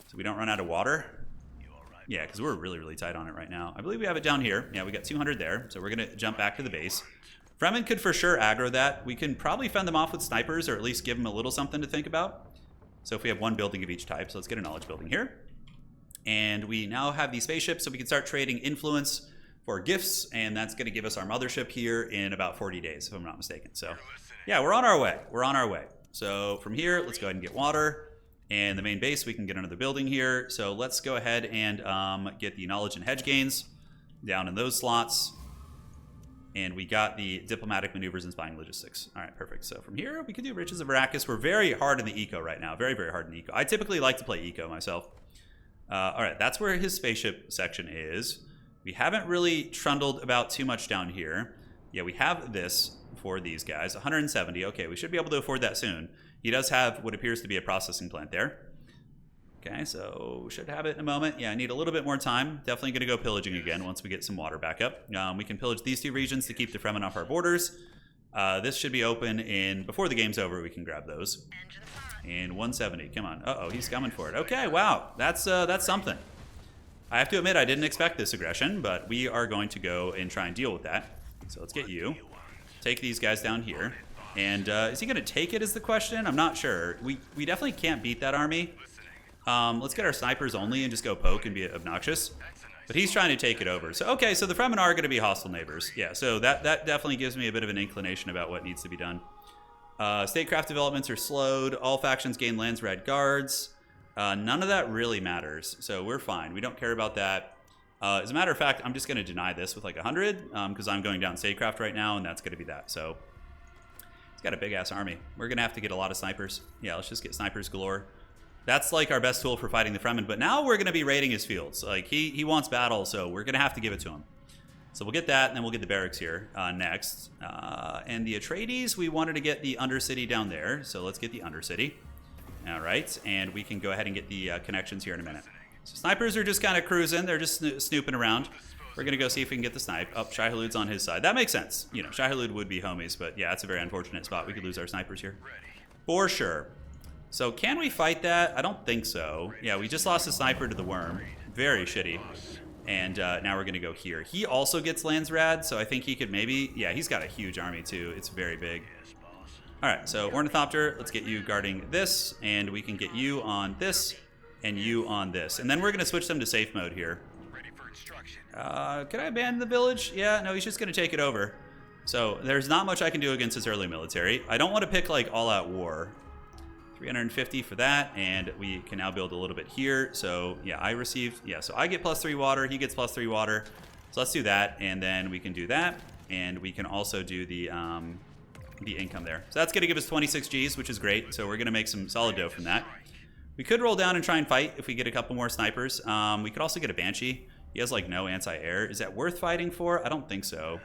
so we don't run out of water. Yeah, because we're really, really tight on it right now. I believe we have it down here. Yeah, we got 200 there, so we're going to jump back to the base. Fremen could for sure aggro that. We can probably fend them off with snipers, or at least give them a little something to think about. So if we have one building of each type, so let's get a knowledge building here. And we now have these spaceships, so we can start trading influence for gifts, and that's going to give us our mothership here in about 40 days, if I'm not mistaken. So, yeah, we're on our way. We're on our way. So from here, let's go ahead and get water. And the main base, we can get another building here. So let's go ahead and get the knowledge and hedge gains down in those slots. And we got the diplomatic maneuvers and spying logistics. All right, perfect. So from here, we could do Riches of Arrakis. We're very hard in the eco right now. Very, very hard in the eco. I typically like to play eco myself. All right, that's where his spaceship section is. We haven't really trundled about too much down here. Yeah, we have this for these guys. 170. Okay, we should be able to afford that soon. He does have what appears to be a processing plant there. Okay, so should have it in a moment. Yeah, I need a little bit more time. Definitely going to go pillaging again once we get some water back up. We can pillage these two regions to keep the Fremen off our borders. This should be open in before the game's over. We can grab those. And 170. Come on. Uh-oh, he's coming for it. Okay, wow. That's something. I have to admit, I didn't expect this aggression, but we are going to go and try and deal with that. So let's get you. Take these guys down here. And is he going to take it is the question? I'm not sure. We definitely can't beat that army. Let's get our snipers only and just go poke and be obnoxious. But he's trying to take it over. So, okay, so the Fremen are going to be hostile neighbors. Yeah, so that definitely gives me a bit of an inclination about what needs to be done. Statecraft developments are slowed. All factions gain Landsraad guards. None of that really matters, so we're fine. We don't care about that. As a matter of fact, I'm just going to deny this with like 100 because I'm going down statecraft right now, and that's going to be that. So he's got a big-ass army. We're going to have to get a lot of snipers. Yeah, let's just get snipers galore. That's like our best tool for fighting the Fremen, but now we're going to be raiding his fields. Like, he wants battle, so we're going to have to give it to him. So we'll get that, and then we'll get the barracks here next. And the Atreides, we wanted to get the Undercity down there, so let's get the Undercity. All right, and we can go ahead and get the connections here in a minute. So snipers are just kind of cruising. They're just snooping around. We're going to go see if we can get the snipe. Oh, Shai-Hulud's on his side. That makes sense. You know, Shai-Hulud would be homies, but yeah, it's a very unfortunate spot. We could lose our snipers here. For sure. So can we fight that? I don't think so. Yeah, we just lost a sniper to the worm. Very shitty. And now we're going to go here. He also gets Landsraad, so I think he could maybe... Yeah, he's got a huge army, too. It's very big. All right, so Ornithopter, let's get you guarding this, and we can get you on this, and you on this. And then we're going to switch them to safe mode here. Can I abandon the village? Yeah, no, he's just going to take it over. So there's not much I can do against his early military. I don't want to pick, like, all-out war. 350 for that, and we can now build a little bit here. So yeah, I received, yeah, so I get +3 water, he gets +3 water. So let's do that, and then we can do that, and we can also do the income there. So that's gonna give us 26 Gs, which is great. So we're gonna make some solid dough from that. We could roll down and try and fight if we get a couple more snipers. We could also get a Banshee. He has like no anti-air. Is that worth fighting for? I don't think so.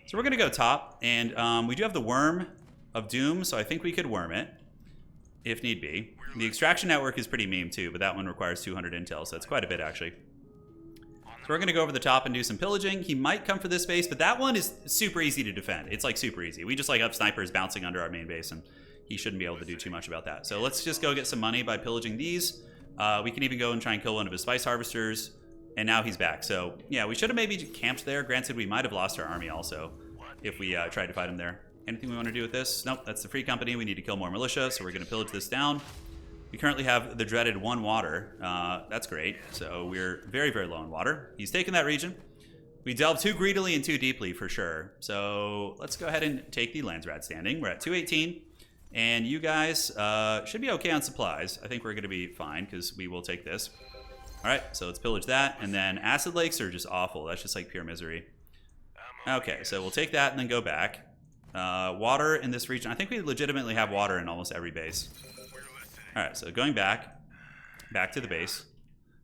So we're gonna go top, and we do have the Worm of Doom, so I think we could worm it if need be. The extraction network is pretty meme too, but that one requires 200 intel, so that's quite a bit actually. So we're gonna go over the top and do some pillaging. He might come for this base, but that one is super easy to defend. It's like super easy. We just like have snipers bouncing under our main base, and he shouldn't be able to do too much about that. So let's just go get some money by pillaging these. We can even go and try and kill one of his spice harvesters, and now he's back. So yeah, we should have maybe camped there. Granted, we might have lost our army also if we tried to fight him there. Anything we want to do with this? Nope, that's the free company. We need to kill more militia, so we're going to pillage this down. We currently have the dreaded 1 water. That's great. So we're very, very low on water. He's taken that region. We delved too greedily and too deeply for sure. So let's go ahead and take the Landsraad standing. We're at 218. And you guys should be okay on supplies. I think we're going to be fine because we will take this. All right, so let's pillage that. And then acid lakes are just awful. That's just like pure misery. Okay, so we'll take that and then go back. Water in this region. I think we legitimately have water in almost every base. All right, so going back to the base.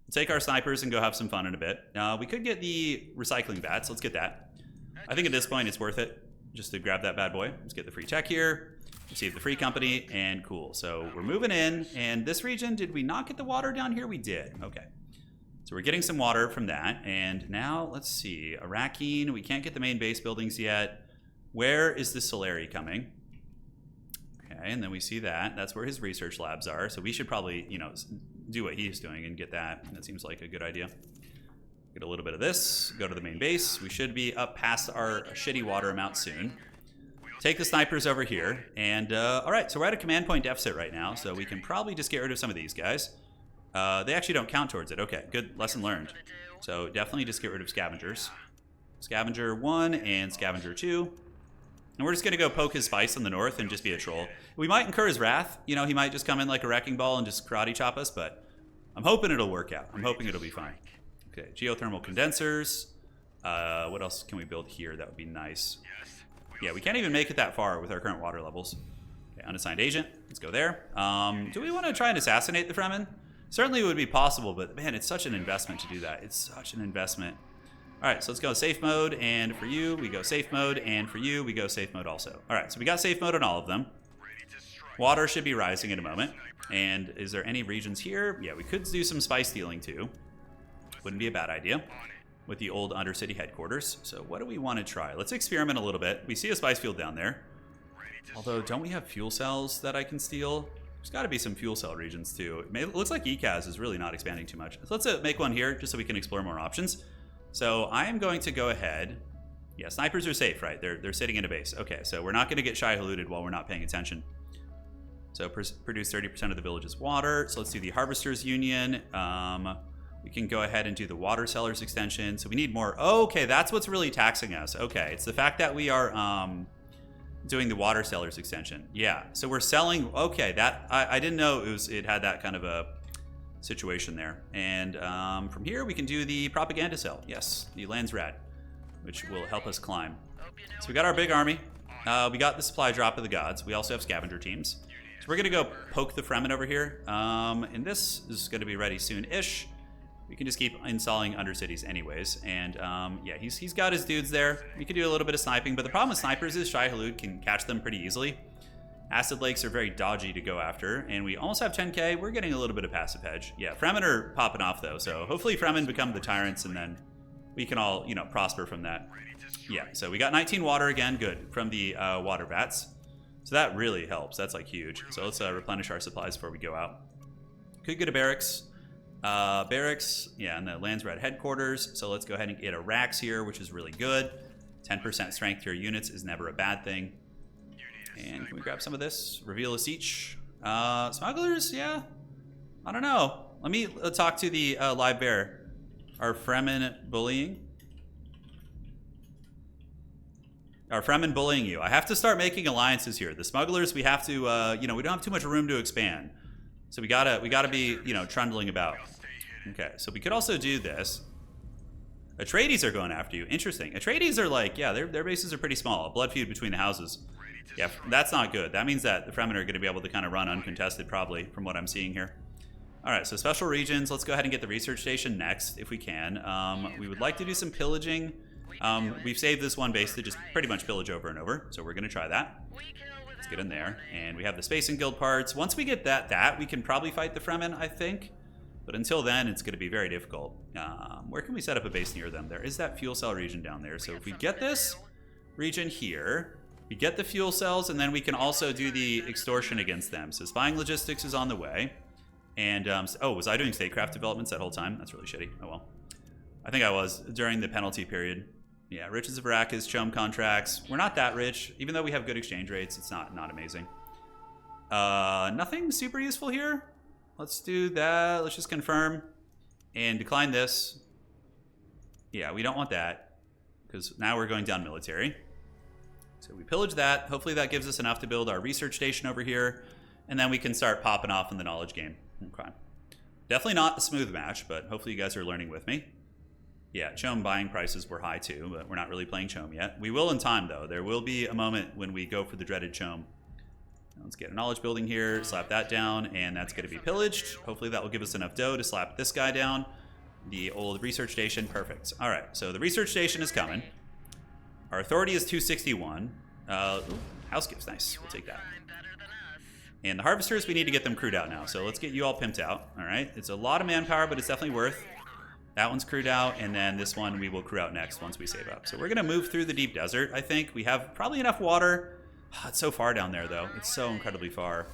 We'll take our snipers and go have some fun in a bit. We could get the recycling vats. Let's get that. I think at this point it's worth it just to grab that bad boy. Let's get the free tech here. Receive the free company, and cool. So we're moving in, and this region, did we not get the water down here? We did. Okay. So we're getting some water from that, and now let's see. Arrakeen, we can't get the main base buildings yet. Where is the Solari coming? Okay, and then we see that. That's where his research labs are. So we should probably, you know, do what he's doing and get that. That seems like a good idea. Get a little bit of this. Go to the main base. We should be up past our shitty water amount soon. Take the snipers over here. And, all right, so we're at a command point deficit right now. So we can probably just get rid of some of these guys. They actually don't count towards it. Okay, good lesson learned. So definitely just get rid of scavengers. Scavenger 1 and Scavenger 2. And we're just going to go poke his spice in the north and just be a troll. We might incur his wrath. You know, he might just come in like a wrecking ball and just karate chop us, but I'm hoping it'll work out. I'm hoping it'll be fine. Okay, geothermal condensers. What else can we build here? That would be nice. Yeah, we can't even make it that far with our current water levels. Okay, unassigned agent. Let's go there. Do we want to try and assassinate the Fremen? Certainly it would be possible, but man, it's such an investment to do that. It's such an investment. All right, so let's go safe mode, and for you, we go safe mode, and for you, we go safe mode also. All right, so we got safe mode on all of them. Water should be rising in a moment. And is there any regions here? Yeah, we could do some spice stealing too. Wouldn't be a bad idea with the old Undercity headquarters. So what do we want to try? Let's experiment a little bit. We see a spice field down there. Although, don't we have fuel cells that I can steal? There's got to be some fuel cell regions too. It looks like Ecaz is really not expanding too much. So let's make one here just so we can explore more options. So I am going to go ahead. Yeah, snipers are safe, right? They're sitting in a base. Okay, so we're not going to get shy haluded while we're not paying attention. So produce 30% of the village's water. So let's do the Harvesters Union. We can go ahead and do the Water Sellers extension. So we need more. Oh, okay, that's what's really taxing us. Okay, it's the fact that we are doing the Water Sellers extension. Yeah, so we're selling. Okay, that I didn't know it had that kind of a situation there. And from here we can do the propaganda cell. Yes, the Landsraad, which will help us climb. So we got our big army. We got the supply drop of the gods. We also have scavenger teams. So we're gonna go poke the Fremen over here. And this is gonna be ready soon-ish. We can just keep installing Undercities anyways. And yeah, he's got his dudes there. We could do a little bit of sniping, but the problem with snipers is Shai Halud can catch them pretty easily. Acid lakes are very dodgy to go after, and we almost have 10k. We're getting a little bit of passive hedge. Yeah, Fremen are popping off though, so hopefully Fremen become the tyrants, and then we can all, you know, prosper from that. Yeah, so we got 19 water again, good, from the water vats. So that really helps. That's like huge. So let's replenish our supplies before we go out. Could get a barracks. Barracks, yeah, and the Landsraad headquarters. So let's go ahead and get a racks here, which is really good. 10% strength to your units is never a bad thing. And can we grab some of this? Reveal a siege. Smugglers, yeah. I don't know. Let me talk to the live bear. Are Fremen bullying? Are Fremen bullying you? I have to start making alliances here. The smugglers, we have to, you know, we don't have too much room to expand. So we gotta be, you know, trundling about. Okay, so we could also do this. Atreides are going after you. Interesting. Atreides are like, yeah, their bases are pretty small. A blood feud between the houses. Yeah, that's not good. That means that the Fremen are going to be able to kind of run uncontested, probably, from what I'm seeing here. All right, so special regions. Let's go ahead and get the research station next, if we can. We would like to do some pillaging. We've saved this one base to just pretty much pillage over and over, so we're going to try that. Let's get in there. And we have the Spacing Guild parts. Once we get that we can probably fight the Fremen, I think. But until then, it's going to be very difficult. Where can we set up a base near them? There is that fuel cell region down there. So if we get this region here, we get the fuel cells, and then we can also do the extortion against them. So spying logistics is on the way. And, oh, was I doing statecraft developments that whole time? That's really shitty. Oh, well. I think I was during the penalty period. Yeah, riches of Arrakis, chom contracts. We're not that rich. Even though we have good exchange rates, it's not amazing. Nothing super useful here. Let's do that. Let's just confirm and decline this. Yeah, we don't want that because now we're going down military. So we pillage that. Hopefully that gives us enough to build our research station over here, and then we can start popping off in the knowledge game. Okay. Definitely not a smooth match, but hopefully you guys are learning with me. Yeah, chom buying prices were high too, but we're not really playing chom yet. We will in time though. There will be a moment when we go for the dreaded chom. Let's get a knowledge building here, slap that down, and that's going to be pillaged. Hopefully that will give us enough dough to slap this guy down. The old research station, perfect. All right, so the research station is coming. Our authority is 261. House gifts, nice. We'll take that. And the harvesters, we need to get them crewed out now. So let's get you all pimped out. All right, it's a lot of manpower, but it's definitely worth. That one's crewed out, and then this one we will crew out next once we save up. So we're gonna move through the deep desert, I think. We have probably enough water. It's so far down there, though. It's so incredibly far.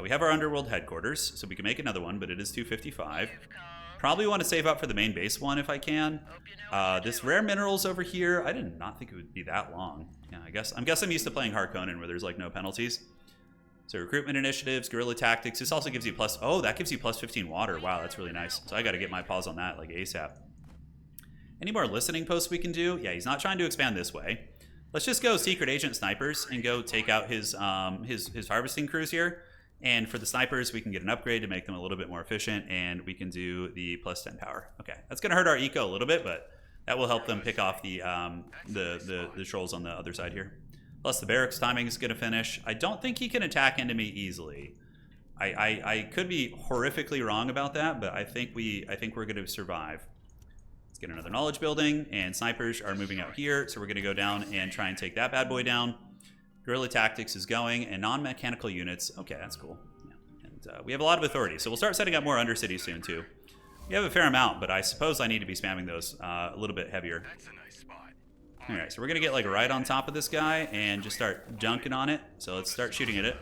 We have our Underworld headquarters, so we can make another one, but it is 255. Probably want to save up for the main base one if I can. This rare minerals over here, I did not think it would be that long. Yeah, I'm used to playing Harkonnen where there's like no penalties. So recruitment initiatives, guerrilla tactics. This also gives you that gives you plus 15 water. Wow, that's really nice. So I got to get my paws on that like ASAP. Any more listening posts we can do? Yeah, he's not trying to expand this way. Let's just go secret agent snipers and go take out his harvesting crews here. And for the snipers, we can get an upgrade to make them a little bit more efficient, and we can do the plus 10 power. Okay, that's going to hurt our eco a little bit, but that will help them pick off the trolls on the other side here. Plus the barracks timing is going to finish. I don't think he can attack into me easily. I could be horrifically wrong about that, but I think we're going to survive. Let's get another knowledge building, and snipers are moving out here, so we're going to go down and try and take that bad boy down. Guerrilla tactics is going, and non-mechanical units. Okay, that's cool. Yeah. And we have a lot of authority, so we'll start setting up more undercities soon too. We have a fair amount, but I suppose I need to be spamming those a little bit heavier. All right, so we're gonna get like right on top of this guy and just start dunking on it. So let's start shooting at it.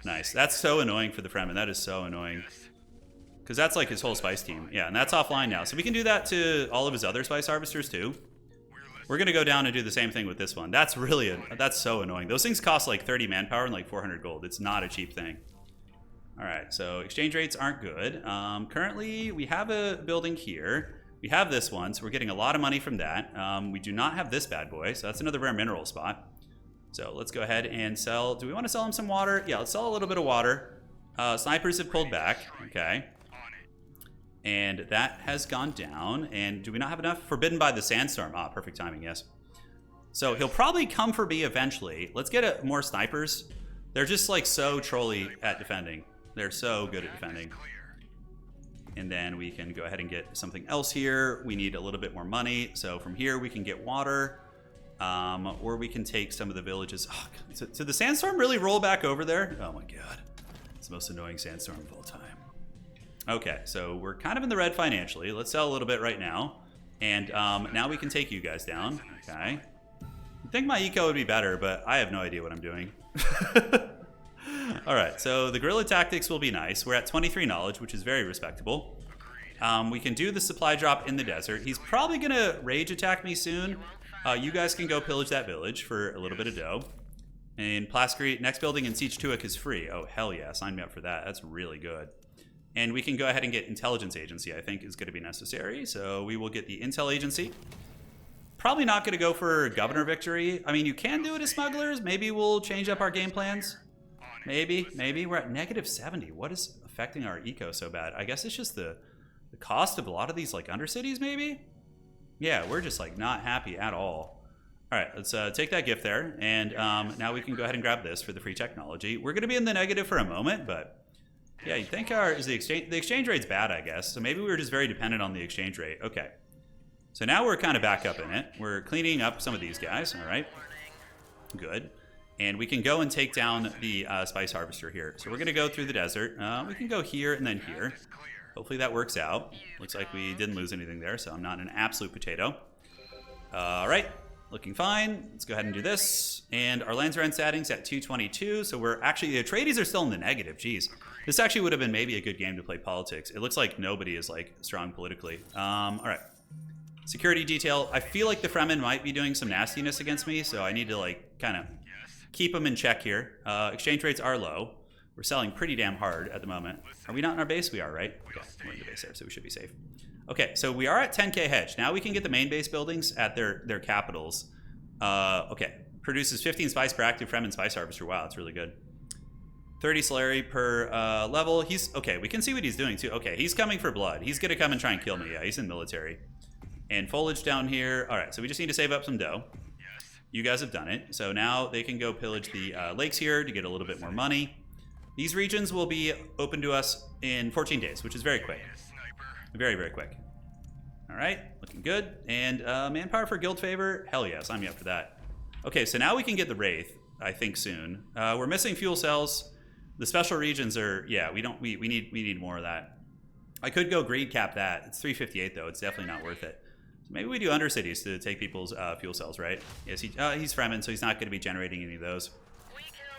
Nice. That's so annoying for the Fremen. That is so annoying. Because that's like his whole spice team. Yeah, and that's offline now. So we can do that to all of his other spice harvesters too. We're going to go down and do the same thing with this one. That's that's so annoying. Those things cost like 30 manpower and like 400 gold. It's not a cheap thing. All right, so exchange rates aren't good. Currently, we have a building here. We have this one, so we're getting a lot of money from that. We do not have this bad boy, so that's another rare mineral spot. So let's go ahead and sell. Do we want to sell him some water? Yeah, let's sell a little bit of water. Snipers have pulled back. Okay. And that has gone down. And do we not have enough? Forbidden by the sandstorm. Ah, perfect timing, yes. So he'll probably come for me eventually. Let's get more snipers. They're just like so trolly at defending. They're so good at defending. And then we can go ahead and get something else here. We need a little bit more money. So from here we can get water. Or we can take some of the villages. Oh, God. Did the sandstorm really roll back over there? Oh my God. It's the most annoying sandstorm of all time. Okay, so we're kind of in the red financially. Let's sell a little bit right now. And now we can take you guys down. Okay. I think my eco would be better, but I have no idea what I'm doing. All right, so the guerrilla tactics will be nice. We're at 23 knowledge, which is very respectable. We can do the supply drop in the desert. He's probably going to rage attack me soon. You guys can go pillage that village for a little bit of dough. And Plascrete, next building in Siege Tuic is free. Oh, hell yeah, sign me up for that. That's really good. And we can go ahead and get intelligence agency, I think is going to be necessary. So we will get the intel agency. Probably not going to go for governor victory. I mean, you can do it as smugglers. Maybe we'll change up our game plans. Maybe. We're at -70. What is affecting our eco so bad? I guess it's just the cost of a lot of these like undercities, maybe? Yeah, we're just like not happy at all. All right, let's take that gift there. And now we can go ahead and grab this for the free technology. We're going to be in the negative for a moment, but yeah, you think the exchange rate's bad, I guess. So maybe we were just very dependent on the exchange rate. Okay. So now we're kind of back up in it. We're cleaning up some of these guys. All right. Good. And we can go and take down the spice harvester here. So we're going to go through the desert. We can go here and then here. Hopefully that works out. Looks like we didn't lose anything there, so I'm not an absolute potato. All right. Looking fine. Let's go ahead and do this. And our Landsraad settings at 222. So we're actually, the Atreides are still in the negative. Jeez. This actually would have been maybe a good game to play politics. It looks like nobody is like strong politically. All right. Security detail. I feel like the Fremen might be doing some nastiness against me, so I need to like kind of keep them in check here. Exchange rates are low. We're selling pretty damn hard at the moment. Are we not in our base? We are, right? Okay, we're in the base there, so we should be safe. Okay, so we are at 10k hedge. Now we can get the main base buildings at their capitals. Okay, produces 15 spice per active Fremen spice harvester. Wow, that's really good. 30 salary per level. He's okay. We can see what he's doing too. Okay, he's coming for blood. He's gonna come and try and kill me. Yeah, he's in military. And foliage down here. All right, so we just need to save up some dough. You guys have done it. So now they can go pillage the lakes here to get a little bit more money. These regions will be open to us in 14 days, which is very quick. Very, very quick. All right, looking good. And manpower for guild favor. Hell yeah, sign me up for that. Okay, so now we can get the Wraith, I think soon. We're missing fuel cells. The special regions are, yeah, we need more of that. I could go greed cap that. It's 358 though. It's definitely not worth it. So maybe we do undercities to take people's fuel cells, right? Yes, he's Fremen, so he's not going to be generating any of those.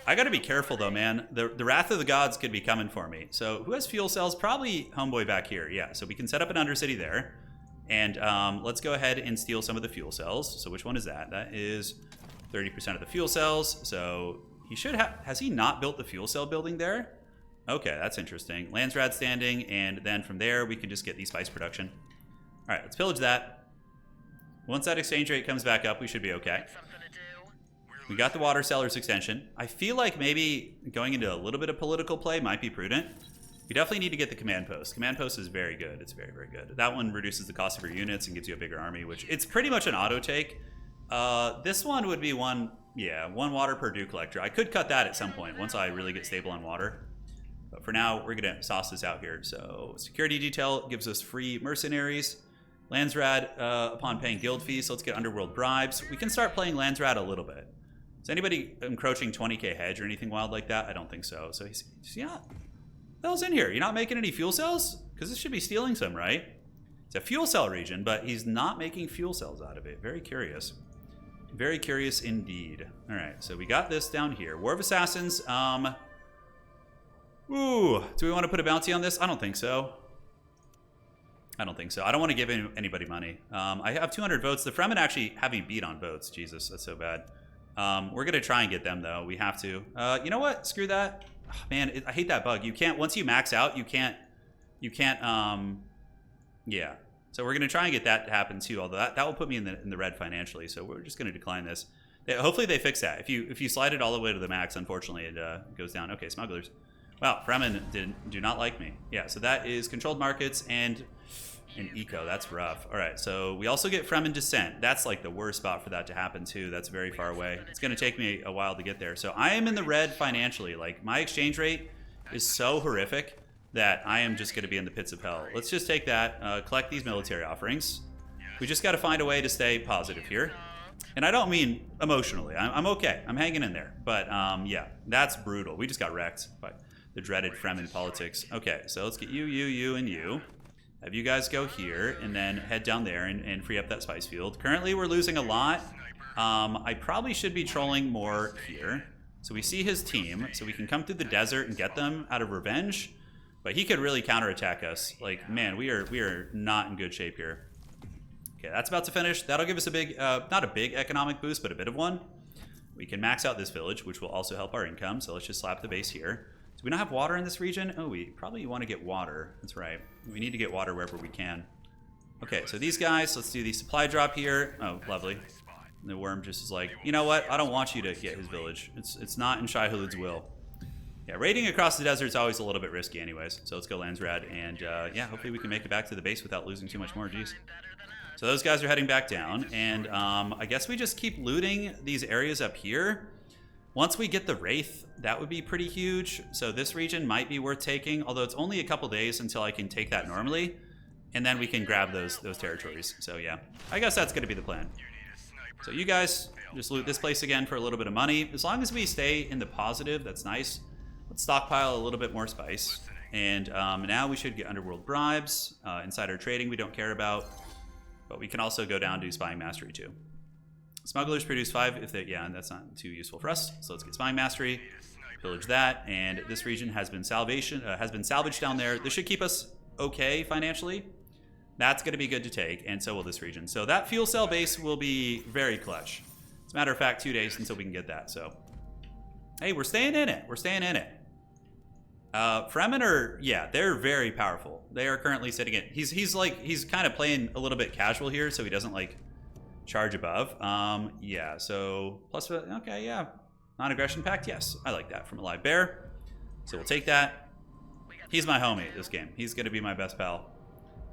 I got to be careful though, man. The wrath of the gods could be coming for me. So who has fuel cells? Probably homeboy back here. Yeah, so we can set up an undercity there. And let's go ahead and steal some of the fuel cells. So which one is that? That is 30% of the fuel cells. So he should have, has he not built the fuel cell building there? Okay, that's interesting. Landsraad standing, and then from there we can just get the spice production. All right, let's pillage that. Once that exchange rate comes back up, we should be okay. We got the water sellers extension. I feel like maybe going into a little bit of political play might be prudent. We definitely need to get the command post. Command post is very good. It's very, very good. That one reduces the cost of your units and gives you a bigger army, which it's pretty much an auto take. This one would be one water per dew collector. I could cut that at some point once I really get stable on water. But for now, we're gonna sauce this out here. So security detail gives us free mercenaries. Landsraad upon paying guild fees. So let's get Underworld bribes. We can start playing Landsraad a little bit. Is anybody encroaching 20k hedge or anything wild like that? I don't think so. So he's not. What the hell's in here? You're not making any fuel cells? Because this should be stealing some, right? It's a fuel cell region, but he's not making fuel cells out of it. Very curious. Very curious indeed. All right, so we got this down here. War of Assassins. Ooh, do we want to put a bounty on this? I don't think so. I don't think so. I don't want to give anybody money. I have 200 votes. The Fremen actually have me beat on votes. Jesus, that's so bad. We're going to try and get them, though. We have to. You know what? Screw that. Oh, man, I hate that bug. You can't, once you max out, you can't, yeah. So we're going to try and get that to happen, too, although that will put me in the red financially, so we're just going to decline this. Hopefully they fix that. If you slide it all the way to the max, unfortunately, it goes down. Okay, smugglers. Wow, Fremen do not like me. Yeah, so that is controlled markets and eco. That's rough. All right, so we also get Fremen descent. That's like the worst spot for that to happen too. That's very far away. It's going to take me a while to get there. So I am in the red financially. Like my exchange rate is so horrific that I am just going to be in the pits of hell. Let's just take that, collect these military offerings. We just got to find a way to stay positive here. And I don't mean emotionally. I'm okay. I'm hanging in there. But yeah, that's brutal. We just got wrecked by the dreaded Fremen politics. Okay, so let's get you, and you. Have you guys go here and then head down there and free up that spice field. Currently, we're losing a lot. I probably should be trolling more here. So we see his team, so we can come through the desert and get them out of revenge. But he could really counterattack us. Like, man, we are not in good shape here. Okay, that's about to finish. That'll give us a big, not a big economic boost, but a bit of one. We can max out this village, which will also help our income. So let's just slap the base here. Do we not have water in this region? Oh, we probably want to get water. That's right. We need to get water wherever we can. Okay, so these guys, let's do the supply drop here. Oh, lovely. And the worm just is like, you know what? I don't want you to get his village. It's not in Shai-Hulud's will. Yeah, raiding across the desert is always a little bit risky anyways. So let's go Landsraad, and yeah, hopefully we can make it back to the base without losing too much more. Jeez. So those guys are heading back down, and I guess we just keep looting these areas up here. Once we get the Wraith, that would be pretty huge. So this region might be worth taking, although it's only a couple days until I can take that normally, and then we can grab those territories. So yeah, I guess that's going to be the plan. So you guys just loot this place again for a little bit of money. As long as we stay in the positive, that's nice. Let's stockpile a little bit more spice. And now we should get Underworld bribes. Insider trading we don't care about. But we can also go down to Spying Mastery too. Smugglers produce 5 if they, yeah, and that's not too useful for us. So let's get Spying Mastery, pillage that, and this region has been salvaged down there. This should keep us okay financially. That's going to be good to take, and so will this region. So that fuel cell base will be very clutch. As a matter of fact, 2 days until we can get that. So, hey, we're staying in it. We're staying in it. Fremen are, yeah, they're very powerful. They are currently sitting in. He's kind of playing a little bit casual here, so he doesn't like charge above. Yeah, so plus, okay, yeah, non-aggression pact, yes, I like that from a live bear. So we'll take that. He's my homie this game. He's gonna be my best pal.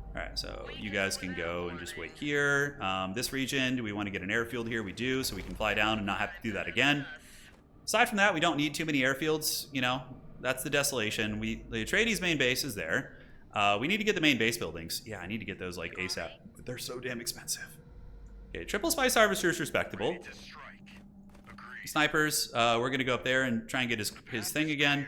All right, so you guys can go and just wait here. This region, do we want to get an airfield here? We do, so we can fly down and not have to do that again. Aside from that, we don't need too many airfields, you know. That's the desolation. The Atreides main base is there. We need to get the main base buildings. Yeah, I need to get those like ASAP. But they're so damn expensive. Okay, triple spice harvester is respectable. Snipers, we're gonna go up there and try and get his thing again.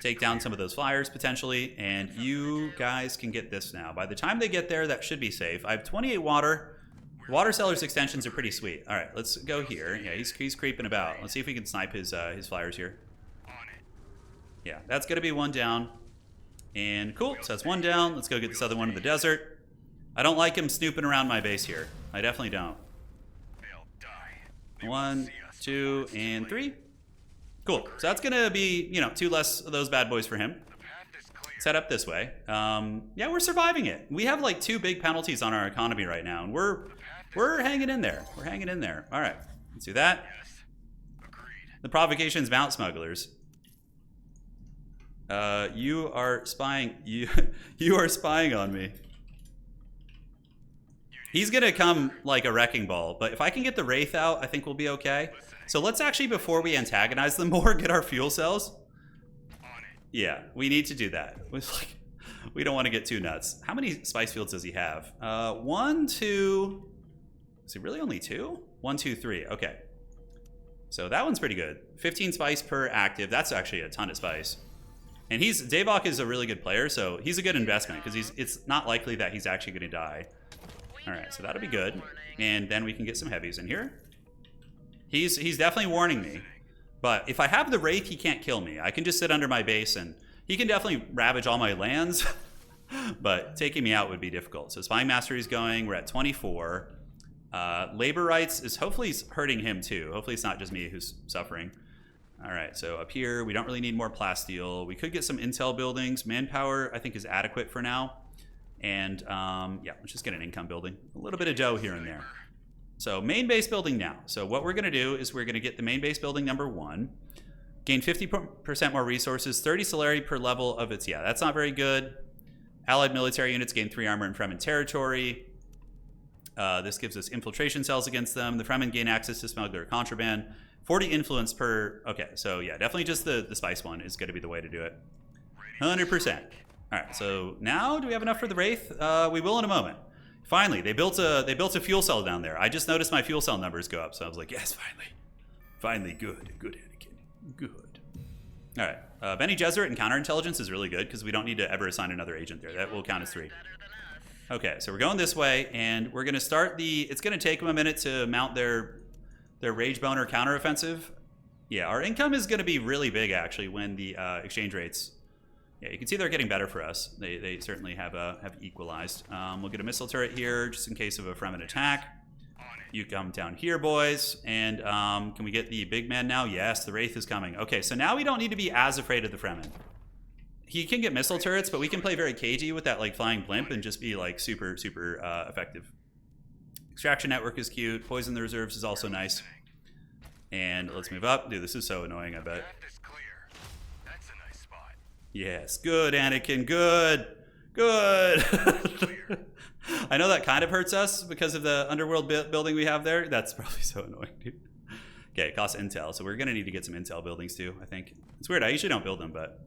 Take down some of those flyers potentially, and you guys can get this now. By the time they get there, that should be safe. I have 28 water. Water sellers extensions are pretty sweet. All right, let's go here. Yeah, he's creeping about. Let's see if we can snipe his flyers here. Yeah, that's gonna be one down. And cool, so that's one down. Let's go get this other one in the desert. I don't like him snooping around my base here. I definitely don't. 1, 2, and 3. Cool, so that's gonna be, you know, 2 less of those bad boys for him. Set up this way. Yeah, we're surviving it. We have like 2 big penalties on our economy right now, and we're We're hanging in there. We're hanging in there. All right, let's do that. The provocations mount smugglers. You are spying. You are spying on me. He's gonna come like a wrecking ball, but if I can get the Wraith out, I think we'll be okay. So let's actually, before we antagonize them more, get our fuel cells. Yeah, we need to do that. We don't want to get too nuts. How many spice fields does he have? 1, 2. Is it really only 2? 1, 2, 3. Okay. So that one's pretty good. 15 spice per active. That's actually a ton of spice. And Davok is a really good player, so he's a good investment because it's not likely that he's actually going to die. All right, so that'll be good. And then we can get some heavies in here. He's definitely warning me. But if I have the Wraith, he can't kill me. I can just sit under my base, and he can definitely ravage all my lands. But taking me out would be difficult. So Spying Mastery is going. We're at 24. Labor Rights is hopefully hurting him too. Hopefully it's not just me who's suffering. All right, so up here, we don't really need more plasteel. We could get some intel buildings. Manpower, I think, is adequate for now. And yeah, let's just get an income building. A little bit of dough here and there. So main base building now. So what we're gonna do is we're gonna get the main base building number 1. Gain 50% more resources, 30 Solari per level of its, yeah, that's not very good. Allied military units gain 3 armor in Fremen territory. This gives us infiltration cells against them. The Fremen gain access to smuggler contraband. 40 influence per, okay, so yeah, definitely just the spice one is gonna be the way to do it. 100%. All right, so now do we have enough for the Wraith? We will in a moment. Finally, they built a fuel cell down there. I just noticed my fuel cell numbers go up, so I was like, yes, finally, good, Anakin, good. All right, Bene Gesserit and counterintelligence is really good because we don't need to ever assign another agent there. That will count as 3. Okay, so we're going this way, and we're gonna start it's gonna take them a minute to mount their Rage Boner counteroffensive. Yeah, our income is gonna be really big actually when the exchange rates. Yeah, you can see they're getting better for us. They certainly have equalized. We'll get a missile turret here just in case of a Fremen attack. You come down here, boys. And can we get the big man now? Yes, the Wraith is coming. Okay, so now we don't need to be as afraid of the Fremen. He can get missile turrets, but we can play very cagey with that like flying blimp and just be like super effective. Extraction network is cute. Poison the reserves is also nice. And let's move up. Dude, this is so annoying, I bet. Yes, good, Anakin, good. I know that kind of hurts us because of the underworld building we have there. That's probably so annoying, dude. Okay, it costs intel, so we're gonna need to get some intel buildings too, I think. It's weird, I usually don't build them, but...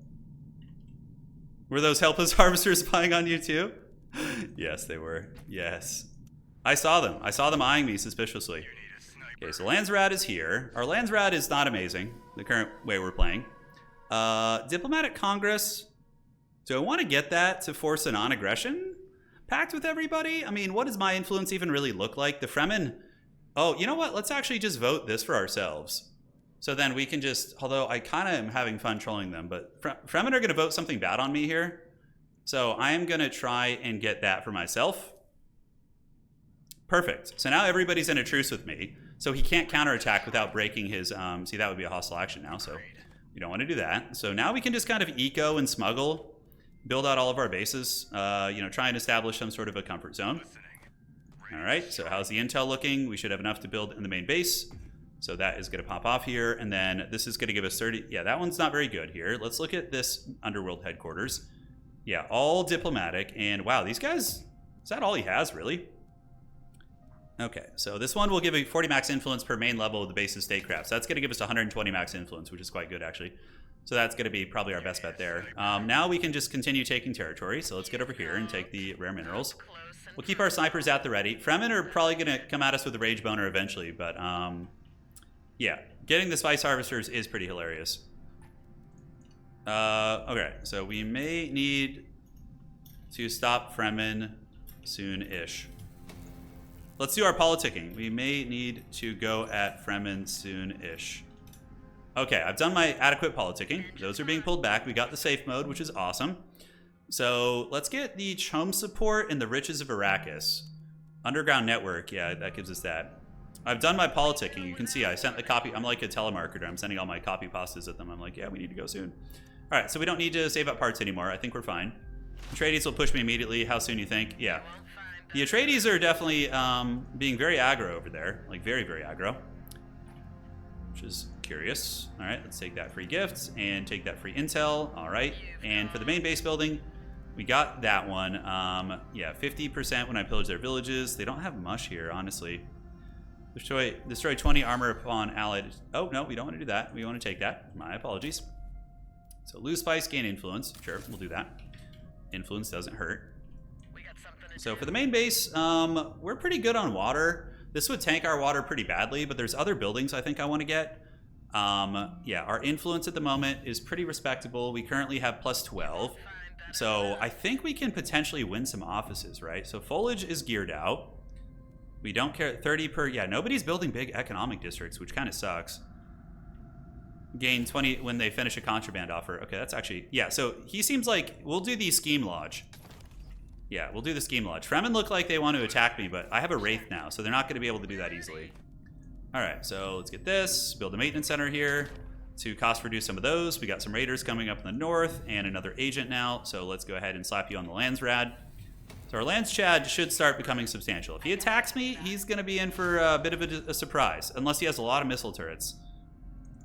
Were those helpless harvesters spying on you too? Yes, they were, yes. I saw them eyeing me suspiciously. Okay, so Landsraad is here. Our Landsraad is not amazing, the current way we're playing. Diplomatic Congress. Do I want to get that to force a non-aggression pact with everybody? I mean, what does my influence even really look like? The Fremen... Oh, you know what? Let's actually just vote this for ourselves. So then we can just... Although I kind of am having fun trolling them, but Fremen are going to vote something bad on me here. So I am going to try and get that for myself. Perfect. So now everybody's in a truce with me. So he can't counterattack without breaking his... see, that would be a hostile action now, so... We don't want to do that. So now we can just kind of eco and smuggle, build out all of our bases, you know, try and establish some sort of a comfort zone. All right, so how's the intel looking? We should have enough to build in the main base. So that is going to pop off here. And then this is going to give us 30. Yeah, that one's not very good here. Let's look at this Underworld headquarters. Yeah, all diplomatic. And wow, these guys, is that all he has, really? Okay, so this one will give a 40 max influence per main level of the base's statecraft. So that's going to give us 120 max influence, which is quite good, actually. So that's going to be probably our best bet there. Now we can just continue taking territory. So let's get over here and take the rare minerals. We'll keep our snipers at the ready. Fremen are probably going to come at us with a Rage Boner eventually, but yeah, getting the Spice Harvesters is pretty hilarious. Okay, so we may need to stop Fremen soon-ish. Let's do our politicking. We may need to go at Fremen soon-ish. Okay, I've done my adequate politicking. Those are being pulled back. We got the safe mode, which is awesome. So let's get the chom support and the riches of Arrakis. Underground network, yeah, that gives us that. I've done my politicking. You can see I sent the copy. I'm like a telemarketer. I'm sending all my copy pastas at them. I'm like, yeah, we need to go soon. All right, so we don't need to save up parts anymore. I think we're fine. Atreides will push me immediately. How soon you think? Yeah. The Atreides are definitely being very aggro over there. Like, very, very aggro. Which is curious. All right, let's take that free gift and take that free intel. All right, and for the main base building, we got that one. Yeah, 50% when I pillage their villages. They don't have much here, honestly. Destroy 20 armor upon allied. Oh, no, we don't want to do that. We want to take that. My apologies. So lose spice, gain influence. Sure, we'll do that. Influence doesn't hurt. So for the main base, we're pretty good on water. This would tank our water pretty badly, but there's other buildings I think I want to get. Yeah, our influence at the moment is pretty respectable. We currently have plus 12. So I think we can potentially win some offices, right? So foliage is geared out. We don't care, 30 per, yeah, nobody's building big economic districts, which kind of sucks. Gain 20 when they finish a contraband offer. Okay, that's actually, yeah, so he seems like, we'll do the scheme lodge. Yeah, we'll do the scheme lodge. Fremen look like they want to attack me, but I have a wraith now, so they're not going to be able to do that easily. All right, so let's get this. Build a maintenance center here to cost reduce some of those. We got some raiders coming up in the north and another agent now, so let's go ahead and slap you on the Landsraad. So our Landsraad should start becoming substantial. If he attacks me, he's going to be in for a bit of a surprise, unless he has a lot of missile turrets.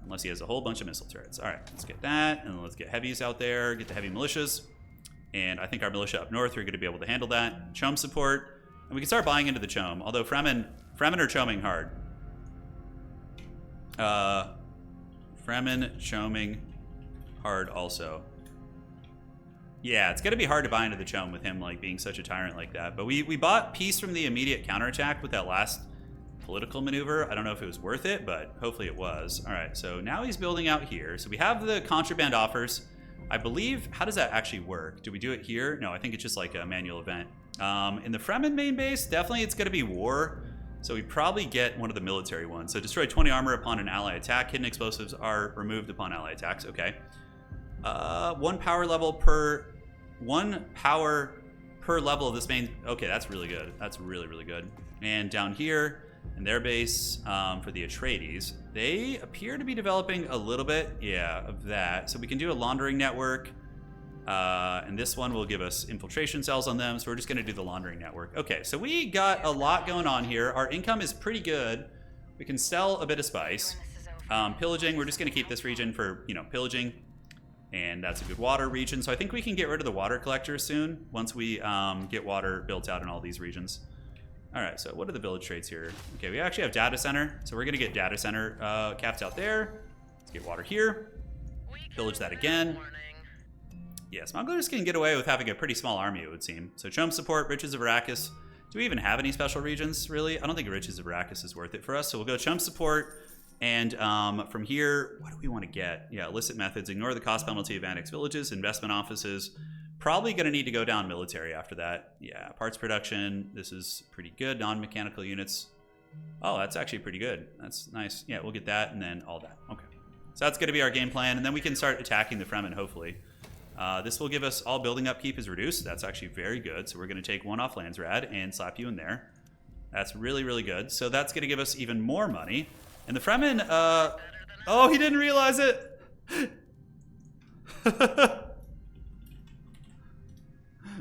Unless he has a whole bunch of missile turrets. All right, let's get that, and let's get heavies out there, get the heavy militias. And I think our militia up north are going to be able to handle that. Chom support. And we can start buying into the chom. Although Fremen are chomming hard. Fremen chomming hard also. Yeah, it's going to be hard to buy into the chom with him like being such a tyrant like that. But we bought peace from the immediate counterattack with that last political maneuver. I don't know if it was worth it, but hopefully it was. All right, so now he's building out here. So we have the contraband offers. I believe, how does that actually work? Do we do it here? No, I think it's just like a manual event. In the Fremen main base, definitely it's going to be war. So we probably get one of the military ones. So destroy 20 armor upon an ally attack. Hidden explosives are removed upon ally attacks. Okay. One power per level of this main. Okay, that's really good. That's really, really good. And down here in their base for the Atreides, they appear to be developing a little bit, yeah, of that. So we can do a laundering network. And this one will give us infiltration cells on them. So we're just going to do the laundering network. Okay, so we got a lot going on here. Our income is pretty good. We can sell a bit of spice. Pillaging, we're just going to keep this region for, you know, pillaging. And that's a good water region. So I think we can get rid of the water collectors soon once we get water built out in all these regions. All right, so what are the village traits here? Okay, we actually have data center. So we're going to get data center capped out there. Let's get water here. Pillage that again. Yeah, smugglers can get away with having a pretty small army, it would seem. So chum support, riches of Arrakis. Do we even have any special regions, really? I don't think riches of Arrakis is worth it for us. So we'll go chum support. And from here, what do we want to get? Yeah, illicit methods. Ignore the cost penalty of annexed villages, investment offices. Probably going to need to go down military after that. Yeah, parts production. This is pretty good. Non-mechanical units. Oh, that's actually pretty good. That's nice. Yeah, we'll get that and then all that. Okay. So that's going to be our game plan. And then we can start attacking the Fremen, hopefully. This will give us all building upkeep is reduced. That's actually very good. So we're going to take one off Landsraad and slap you in there. That's really, really good. So that's going to give us even more money. And the Fremen, oh, he didn't realize it.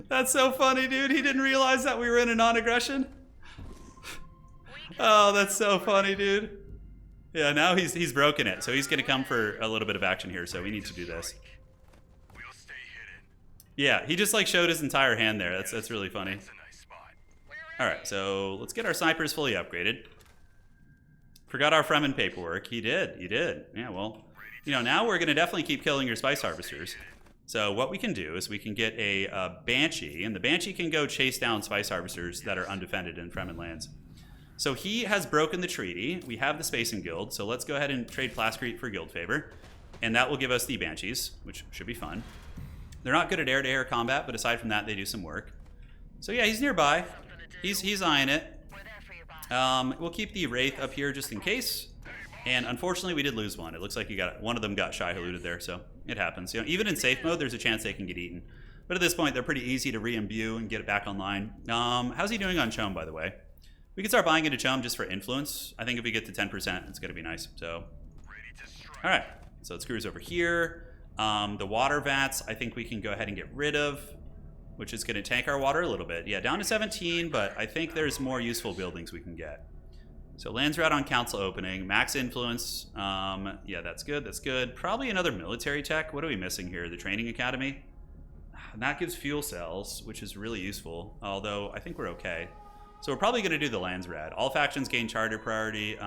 That's so funny, dude. He didn't realize that we were in a non-aggression. Oh, that's so funny, dude. Yeah, now he's broken it. So he's going to come for a little bit of action here. So we need to do this. Yeah, he just like showed his entire hand there. That's really funny. All right, so let's get our snipers fully upgraded. Forgot our Fremen paperwork. He did. Yeah, well, you know, now we're going to definitely keep killing your spice harvesters. So what we can do is we can get a Banshee, and the Banshee can go chase down spice harvesters that are undefended in Fremen lands. So he has broken the treaty. We have the Spacing Guild, so let's go ahead and trade Plascrete for guild favor. And that will give us the Banshees, which should be fun. They're not good at air-to-air combat, but aside from that, they do some work. So yeah, he's nearby. He's eyeing it. We'll keep the Wraith up here just in case. And unfortunately, we did lose one. It looks like one of them got shy-haluded there, so it happens. You know, even in safe mode, there's a chance they can get eaten. But at this point, they're pretty easy to re-imbue and get it back online. How's he doing on Chom, by the way? We can start buying into Chom just for influence. I think if we get to 10%, it's going to be nice. So, all right. So it screws over here. The water vats, I think we can go ahead and get rid of. which is going to tank our water a little bit. Yeah, down to 17, but I think there's more useful buildings we can get. So Landsraad on council opening, max influence. Yeah, that's good, that's good. Probably another military tech. What are we missing here? The training academy? And that gives fuel cells, which is really useful, although I think we're okay. So we're probably going to do the Landsraad. All factions gain charter priority.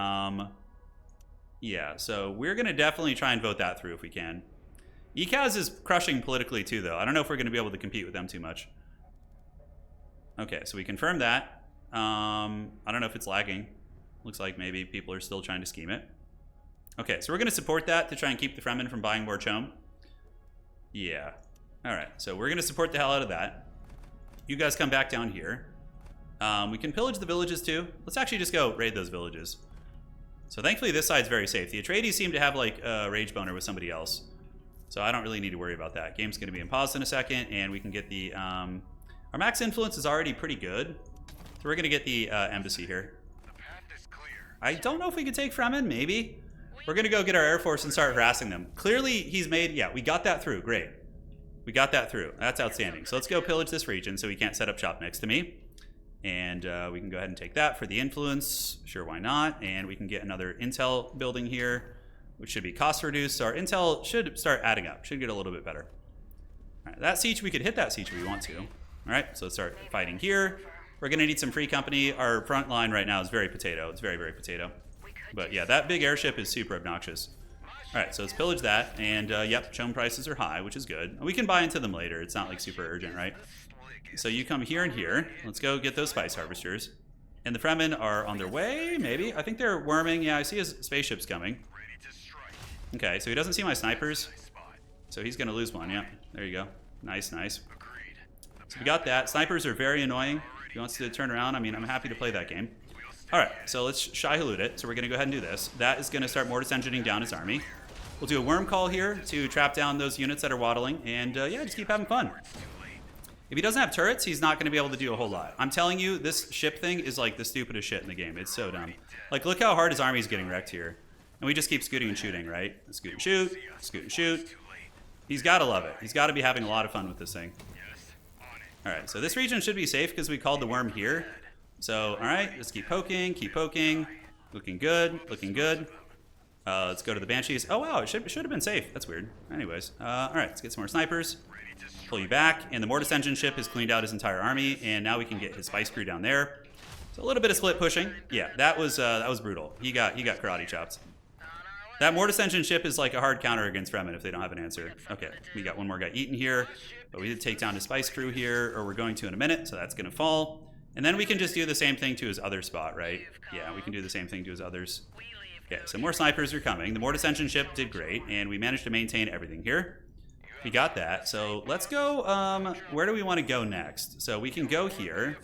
Yeah, so we're going to definitely try and vote that through if we can. Ecaz is crushing politically too, though. I don't know if we're going to be able to compete with them too much. Okay, so we confirm that. I don't know if it's lagging. Looks like maybe people are still trying to scheme it. Okay, so we're going to support that to try and keep the Fremen from buying more chom. Yeah. All right, so we're going to support the hell out of that. You guys come back down here. We can pillage the villages too. Let's actually just go raid those villages. So thankfully this side's very safe. The Atreides seem to have like a rage boner with somebody else. So I don't really need to worry about that. Game's going to be in pause in a second, and we can get the... our max influence is already pretty good. So we're going to get the embassy here. I don't know if we could take Fremen, maybe. We're going to go get our Air Force and start harassing them. Clearly he's made... Yeah, we got that through. Great. We got that through. That's outstanding. So let's go pillage this region so he can't set up shop next to me. And we can go ahead and take that for the influence. Sure, why not? And we can get another intel building here, which should be cost reduced. So our intel should start adding up. Should get a little bit better. All right, that siege, we could hit that siege if we want to. All right, so let's start fighting here. We're going to need some free company. Our front line right now is very potato. It's very, very potato. But yeah, that big airship is super obnoxious. All right, so let's pillage that. And yep, chom prices are high, which is good. We can buy into them later. It's not like super urgent, right? So you come here and here. Let's go get those spice harvesters. And the Fremen are on their way, maybe? I think they're worming. Yeah, I see his spaceships coming. Okay, so he doesn't see my snipers. So he's going to lose one. Yeah, there you go. Nice, nice. So we got that. Snipers are very annoying. If he wants to turn around, I mean, I'm happy to play that game. All right, so let's shy halute it. So we're going to go ahead and do this. That is going to start mortis engineering down his army. We'll do a worm call here to trap down those units that are waddling. And yeah, just keep having fun. If he doesn't have turrets, he's not going to be able to do a whole lot. I'm telling you, this ship thing is like the stupidest shit in the game. It's so dumb. Like, look how hard his army is getting wrecked here. And we just keep scooting and shooting, right? Scoot and shoot, scoot and shoot. He's got to love it. He's got to be having a lot of fun with this thing. All right, so this region should be safe because we called the worm here. So, all right, just keep poking, keep poking. Looking good, looking good. Let's go to the Banshees. Oh, wow, it should have been safe. That's weird. Anyways, all right, let's get some more snipers. Pull you back, and the mortis engine ship has cleaned out his entire army, and now we can get his spice crew down there. So a little bit of split pushing. Yeah, that was brutal. He got karate chopped. That mortis engine ship is like a hard counter against Fremen if they don't have an answer. Okay, we got one more guy eaten here, but we did take down his spice crew here, or we're going to in a minute, so that's gonna fall. And then we can just do the same thing to his other spot, right? Yeah, we can do the same thing to his others. Okay, so more snipers are coming. The mortis engine ship did great, and we managed to maintain everything here. We got that. So let's go, where do we want to go next? So we can go here.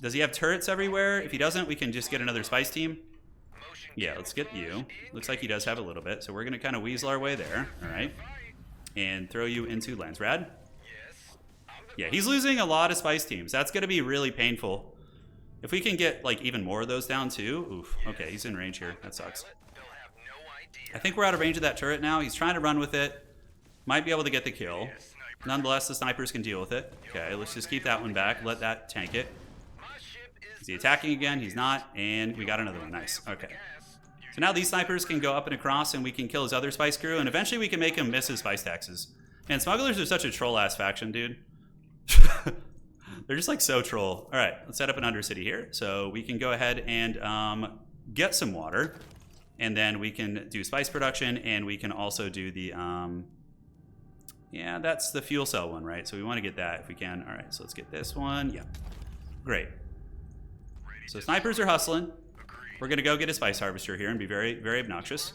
Does he have turrets everywhere? If he doesn't, we can just get another spice team. Yeah, let's get you. Looks like he does have a little bit, so we're going to kind of weasel our way there, all right? And throw you into Landsraad. Yeah, he's losing a lot of spice teams. That's going to be really painful. If we can get, like, even more of those down, too. Oof, okay, he's in range here. That sucks. I think we're out of range of that turret now. He's trying to run with it. Might be able to get the kill. Nonetheless, the snipers can deal with it. Okay, let's just keep that one back. Let that tank it. Is he attacking again? He's not. And we got another one. Nice. Okay. So now these snipers can go up and across, and we can kill his other spice crew, and eventually we can make him miss his spice taxes. Man, smugglers are such a troll-ass faction, dude. They're just like so troll. All right, let's set up an undercity here. So we can go ahead and get some water, and then we can do spice production, and we can also do the... yeah, that's the fuel cell one, right? So we want to get that if we can. All right, so let's get this one. Yeah, great. So snipers are hustling. We're going to go get a spice harvester here and be very, very obnoxious.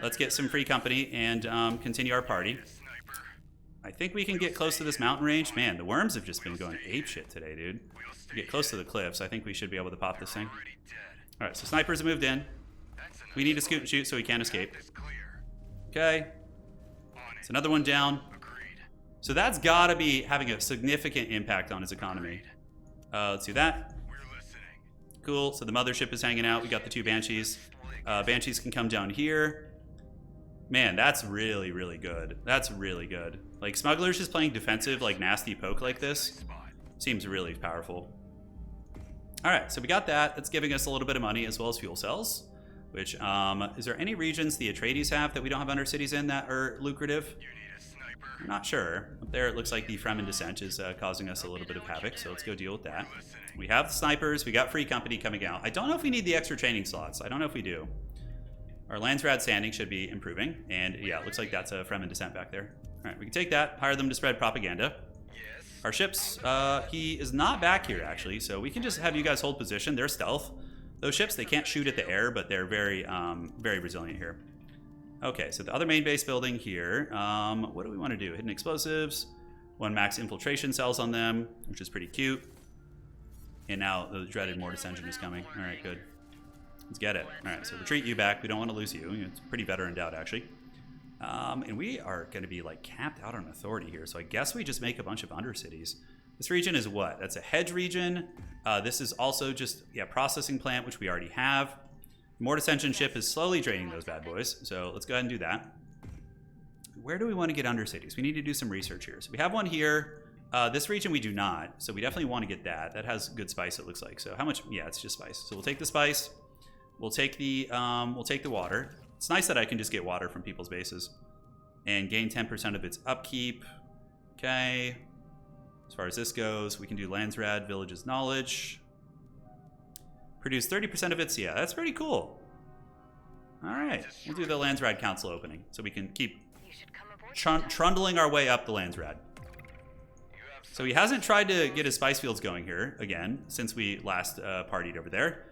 Let's get some free company and continue our party. I think we can get close to this mountain range. Man, the worms have just been going apeshit today, dude. To get close to the cliffs, I think we should be able to pop this thing. All right, so snipers have moved in. We need to scoot and shoot so he can't escape. Okay. It's another one down. So that's got to be having a significant impact on his economy. Let's do that. Cool. So the mothership is hanging out. We got the two Banshees. Banshees can come down here. Man, that's really, really good. That's really good. Like, Smugglers just playing defensive, like, nasty poke like this seems really powerful. Alright, so we got that. That's giving us a little bit of money as well as fuel cells. Which, is there any regions the Atreides have that we don't have undercities in that are lucrative? I'm not sure. Up there, it looks like the Fremen descent is causing us a little bit of havoc, so let's go deal with that. We have the snipers. We got free company coming out. I don't know if we need the extra training slots. I don't know if we do. Our Landsraad standing should be improving, and yeah, it looks like that's a Fremen descent back there. All right, we can take that, hire them to spread propaganda. Our ships, he is not back here actually, so we can just have you guys hold position. They're stealth. Those ships, they can't shoot at the air, but they're very, very resilient here. Okay, so the other main base building here, what do we want to do? Hidden explosives, 1 max infiltration cells on them, which is pretty cute. And now the dreaded mortis engine is coming. All right, good. Let's get it. All right, so retreat you back. We don't want to lose you. It's pretty veteraned out, actually. And we are going to be, like, capped out on authority here. So I guess we just make a bunch of undercities. This region is what? That's a hedge region. This is also just, yeah, processing plant, which we already have. Mortis engine ship is slowly draining those bad boys. So let's go ahead and do that. Where do we want to get undercities? We need to do some research here. So we have one here. This region we do not. So we definitely want to get that. That has good spice, it looks like. So how much? Yeah, it's just spice. So we'll take the spice. We'll take the water. It's nice that I can just get water from people's bases and gain 10% of its upkeep. Okay. As far as this goes, we can do Landsraad, Village's Knowledge. Produce 30% of its, yeah, that's pretty cool. All right, we'll do the Landsraad Council opening so we can keep trundling our way up the Landsraad. So he hasn't tried to get his spice fields going here again since we last partied over there.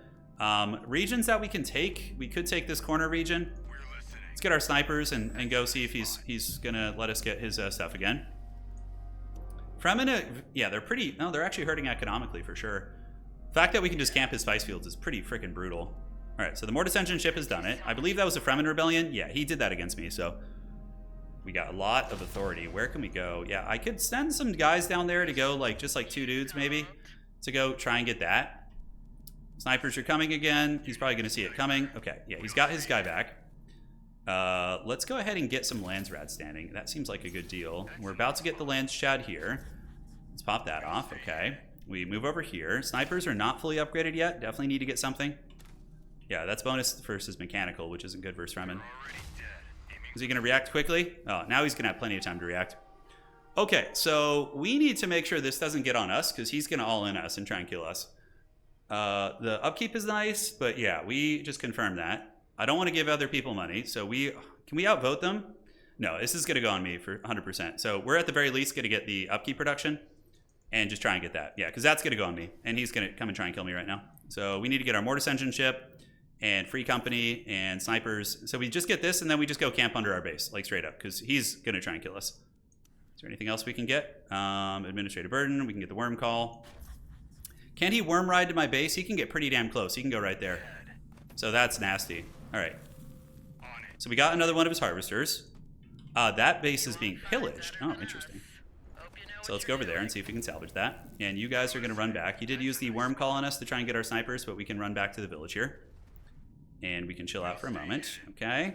Regions that we can take, we could take this corner region. Let's get our snipers and go see if he's gonna let us get his stuff again. Fremen, yeah, they're pretty, no, they're actually hurting economically for sure. The fact that we can just camp his spice fields is pretty freaking brutal. All right, so the mortis engine ship has done it. I believe that was a Fremen rebellion. Yeah, he did that against me, so we got a lot of authority. Where can we go? Yeah, I could send some guys down there to go, like, just like 2 dudes maybe, to go try and get that. Snipers are coming again. He's probably going to see it coming. Okay, yeah, he's got his guy back. Let's go ahead and get some Landsraad standing. That seems like a good deal. We're about to get the Landshad here. Let's pop that off. Okay. We move over here. Snipers are not fully upgraded yet. Definitely need to get something. Yeah, that's bonus versus mechanical, which isn't good versus Fremen. Is he going to react quickly? Oh, now he's going to have plenty of time to react. Okay, so we need to make sure this doesn't get on us because he's going to all in us and try and kill us. The upkeep is nice, but yeah, we just confirmed that. I don't want to give other people money, so can we outvote them? No, this is going to go on me for 100%. So we're at the very least going to get the upkeep production and just try and get that. Yeah, because that's going to go on me, and he's going to come and try and kill me right now. So we need to get our mortis engine ship and free company and snipers. So we just get this, and then we just go camp under our base, like straight up, because he's going to try and kill us. Is there anything else we can get? Administrative burden. We can get the worm call. Can he worm ride to my base? He can get pretty damn close. He can go right there. So that's nasty. All right. So we got another one of his harvesters. That base is being pillaged. Oh, interesting. So let's go over there and see if we can salvage that. And you guys are going to run back. He did use the worm call on us to try and get our snipers, but we can run back to the village here. And we can chill out for a moment. Okay.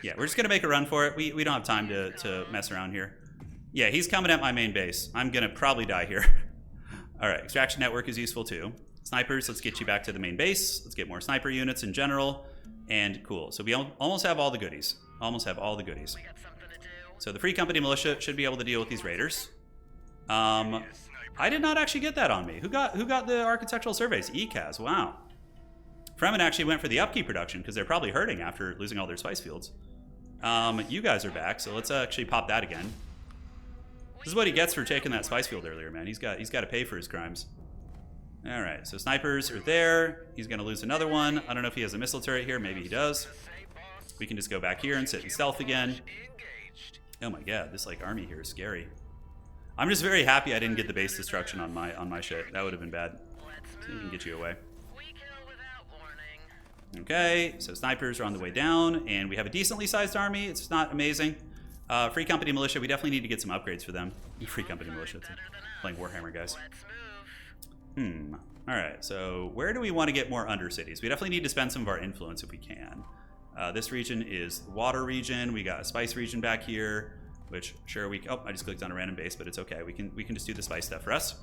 Yeah, we're just going to make a run for it. We don't have time to mess around here. Yeah, he's coming at my main base. I'm going to probably die here. All right, extraction network is useful too. Snipers, let's get you back to the main base. Let's get more sniper units in general. And cool. So we almost have all the goodies. Almost have all the goodies. So the free company militia should be able to deal with these raiders. I did not actually get that on me. Who got the architectural surveys? Ecaz. Wow. Fremen actually went for the upkeep production because they're probably hurting after losing all their spice fields. You guys are back, so let's actually pop that again. This is what he gets for taking that spice field earlier, man. He's got to pay for his crimes. All right, so snipers are there. He's going to lose another one. I don't know if he has a missile turret here. Maybe he does. We can just go back here and sit in stealth again. Oh my god, this like army here is scary. I'm just very happy I didn't get the base destruction on my shit. That would have been bad. So we can get you away. Okay, so snipers are on the way down, and we have a decently sized army. It's not amazing. Free company militia, we definitely need to get some upgrades for them. Free company militia, playing Warhammer, guys. All right, so where do we want to get more undercities? We definitely need to spend some of our influence if we can. This region is the water region. We got a spice region back here, which sure we. Oh, I just clicked on a random base, but it's okay. We can just do the spice stuff for us.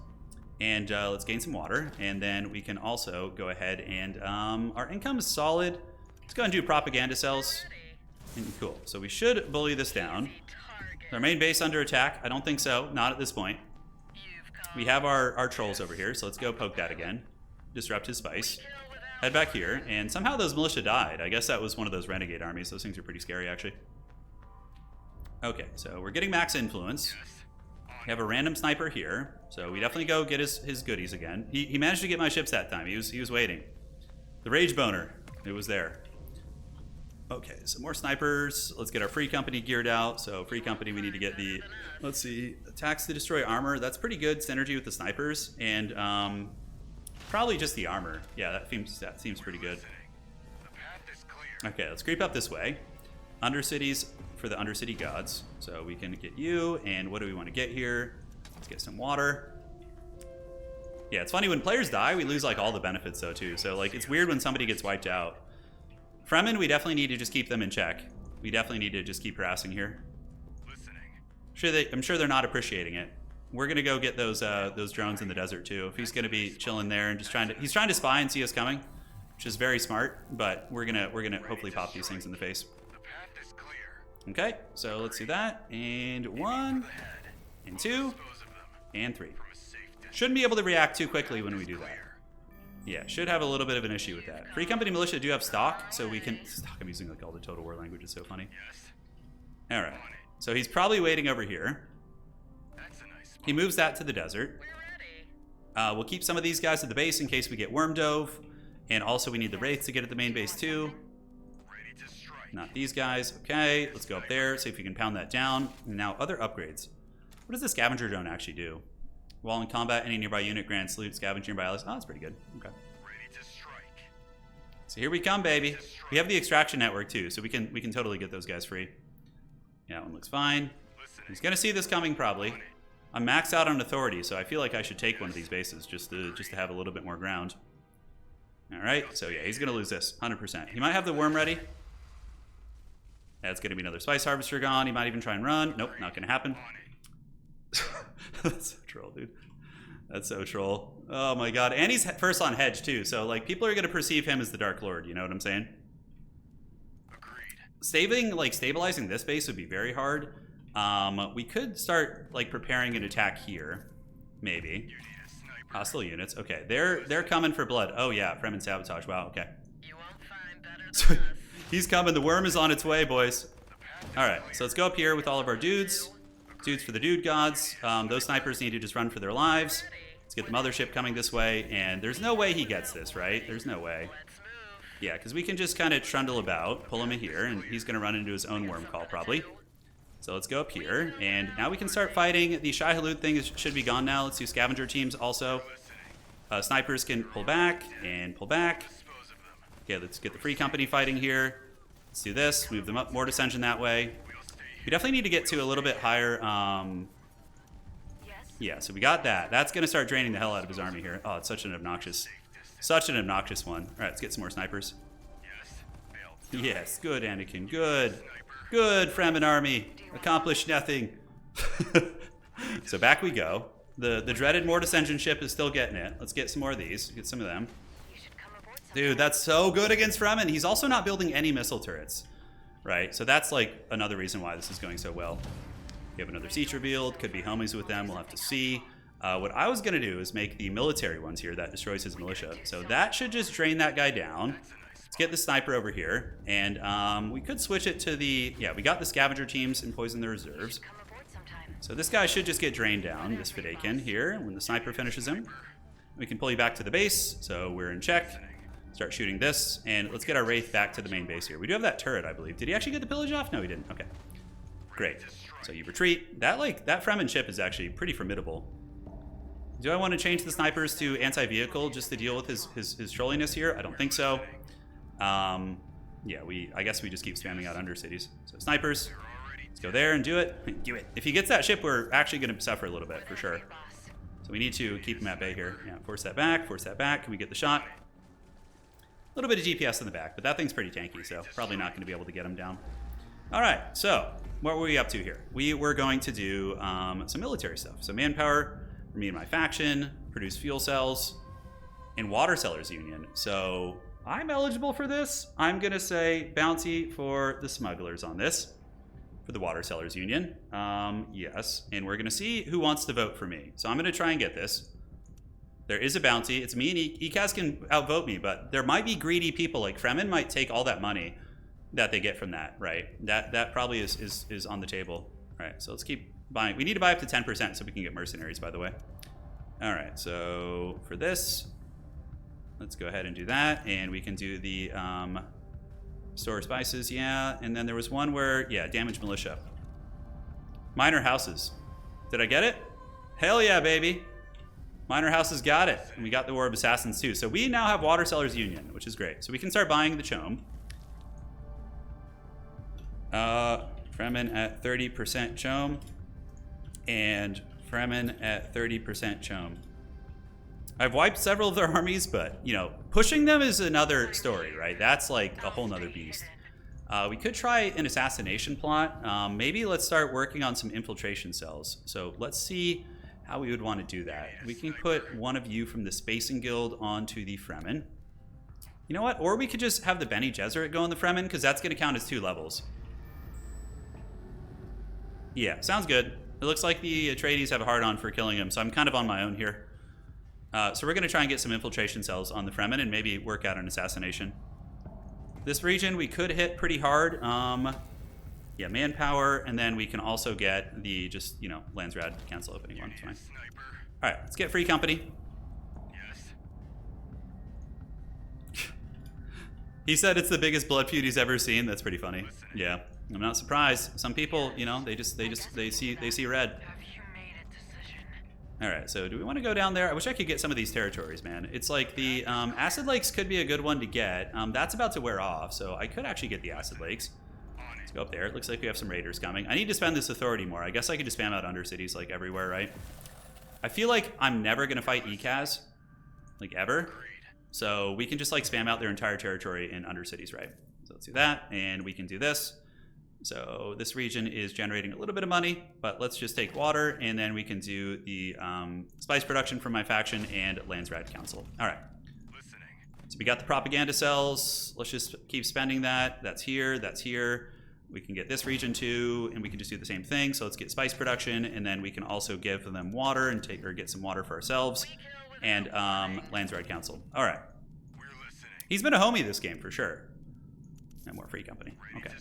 And let's gain some water, and then we can also go ahead and our income is solid. Let's go and do propaganda cells. And cool. So we should bully this down. Is our main base under attack? I don't think so. Not at this point. We have our trolls over here, so let's go poke that again. Disrupt his spice. Head back here, and somehow those militia died. I guess that was one of those renegade armies. Those things are pretty scary, actually. Okay, so we're getting max influence. We have a random sniper here, so we definitely go get his goodies again. He managed to get my ships that time. He was waiting. The rage boner, it was there. Okay, so more snipers. Let's get our free company geared out. So free company, we need to get the, let's see, attacks to destroy armor. That's pretty good synergy with the snipers, and probably just the armor. Yeah, that seems pretty good. Okay, let's creep up this way. Undercities for the Undercity gods. So we can get you, and what do we want to get here? Let's get some water. Yeah, it's funny, when players die, we lose like all the benefits though too. So like, it's weird when somebody gets wiped out. Fremen, we definitely need to just keep them in check. We definitely need to just keep harassing here. I'm sure they're not appreciating it. We're gonna go get those drones in the desert too. If he's gonna be chilling there and just he's trying to spy and see us coming, which is very smart. But we're gonna hopefully pop these things in the face. Okay, so let's do that. And 1, and 2, and 3. Shouldn't be able to react too quickly when we do that. Yeah, should have a little bit of an issue with that. Free Company Militia do have stock, so we can... Stock, I'm using like all the Total War language, it's so funny. Alright, so he's probably waiting over here. He moves that to the desert. We'll keep some of these guys at the base in case we get worm dove. And also we need the wraiths to get at the main base too. Not these guys. Okay, let's go up there, see if we can pound that down. And now other upgrades. What does the scavenger drone actually do? While in combat, any nearby unit grants loot, scavenging by allies. Oh, that's pretty good. Okay. So here we come, baby. We have the extraction network too, so we can totally get those guys free. Yeah, that one looks fine. He's gonna see this coming probably. I'm maxed out on authority, so I feel like I should take one of these bases just to have a little bit more ground. All right, so yeah, he's gonna lose this 100%. He might have the worm ready. That's gonna be another spice harvester gone. He might even try and run. Nope, not gonna happen. That's so troll, dude. That's so troll. Oh my god, and he's first on hedge too, so like people are gonna perceive him as the Dark Lord. You know what I'm saying? Stabilizing this base would be very hard. We could start like preparing an attack here, maybe. Hostile units. Okay, they're coming for blood. Oh yeah, Fremen sabotage. Wow. Okay. You won't find better than us. He's coming. The worm is on its way, boys. All right, so let's go up here with all of our dudes. Dudes for the dude gods. Those snipers need to just run for their lives. Let's get the mothership coming this way, and there's no way he gets this, right? There's no way. Yeah, because we can just kind of trundle about, pull him in here, and he's going to run into his own worm call probably. So let's go up here, and now we can start fighting. The Shai Halud thing should be gone now. Let's do scavenger teams also. Snipers can pull back and pull back. Okay, let's get the free company fighting here. Let's do this, move them up, more dissension that way. We definitely need to get to a little bit higher. Yeah, so we got that. That's going to start draining the hell out of his army here. Oh, it's such an obnoxious one. All right, let's get some more snipers. Yes, good, Anakin, good. Good, Fremen army. Accomplished nothing. So back we go. The dreaded Mortis engine ship is still getting it. Let's get some more of these. Get some of them. Dude, that's so good against Fremen. He's also not building any missile turrets. Right, so that's like another reason why this is going so well. We have another siege revealed. Could be homies with them. We'll have to see. What I was going to do is make the military ones here that destroys his militia. So that should just drain that guy down. Let's get the sniper over here. And we could switch it to the... Yeah, we got the scavenger teams and poison the reserves. So this guy should just get drained down, this Fadakin here, when the sniper finishes him. We can pull you back to the base, so we're in check. Start shooting this, and let's get our Wraith back to the main base here. We do have that turret, I believe. Did he actually get the pillage off? No, he didn't. Okay. Great. So you retreat. That Fremen ship is actually pretty formidable. Do I want to change the snipers to anti-vehicle just to deal with his trolliness here? I don't think so. Yeah, I guess we just keep spamming out Undercities. So snipers, let's go there and do it. Do it. If he gets that ship, we're actually going to suffer a little bit, for sure. So we need to keep him at bay here. Yeah, force that back, force that back. Can we get the shot? little bit of DPS in the back, but that thing's pretty tanky, so probably not going to be able to get him down. All right, so what were we up to here? We were going to do some military stuff. So manpower for me and my faction, produce fuel cells, and water sellers union. So I'm eligible for this. I'm going to say bounty for the smugglers on this, for the water sellers union. Yes, and we're going to see who wants to vote for me. So I'm going to try and get this. There is a bounty. It's me and Ecaz can outvote me, but there might be greedy people. Like Fremen might take all that money that they get from that, right? That probably is on the table. All right, so let's keep buying. We need to buy up to 10% so we can get mercenaries, by the way. All right, so for this, let's go ahead and do that, and we can do the store spices, yeah. And then there was one where, yeah, damage militia. Minor houses. Did I get it? Hell yeah, baby. Minor houses got it. And we got the War of Assassins too. So we now have Water Sellers Union, which is great. So we can start buying the chom. Fremen at 30% chom. And Fremen at 30% chom. I've wiped several of their armies, but, you know, pushing them is another story, right? That's like a whole nother beast. We could try an assassination plot. Maybe let's start working on some infiltration cells. So let's see how we would want to do that. We can put one of you from the Spacing Guild onto the Fremen. You know what? Or we could just have the Bene Gesserit go on the Fremen, because that's going to count as 2 levels. Yeah, sounds good. It looks like the Atreides have a hard-on for killing him, so I'm kind of on my own here. So we're going to try and get some infiltration cells on the Fremen and maybe work out an assassination. This region we could hit pretty hard. Yeah, manpower, and then we can also get the just, you know, Landsraad cancel opening one. It's fine. All right, let's get free company. Yes. He said it's the biggest blood feud he's ever seen. That's pretty funny. Yeah, I'm not surprised. Some people, you know, they see red. All right, so do we want to go down there? I wish I could get some of these territories, man. It's like the Acid Lakes could be a good one to get. That's about to wear off, so I could actually get the Acid Lakes. Let's go up there. It looks like we have some raiders coming. I need to spend this authority more. I guess I could just spam out Undercities like everywhere, right? I feel like I'm never going to fight Ecaz, like ever. So we can just like spam out their entire territory in Undercities, right? So let's do that, and we can do this. So this region is generating a little bit of money, but let's just take water, and then we can do the spice production for my faction and Landsraad Council. All right. So we got the propaganda cells. Let's just keep spending that. That's here. That's here. We can get this region too, and we can just do the same thing. So let's get spice production, and then we can also give them water and take or get some water for ourselves, and Landsraad Council. All right. He's been a homie this game for sure. And more free company. Okay.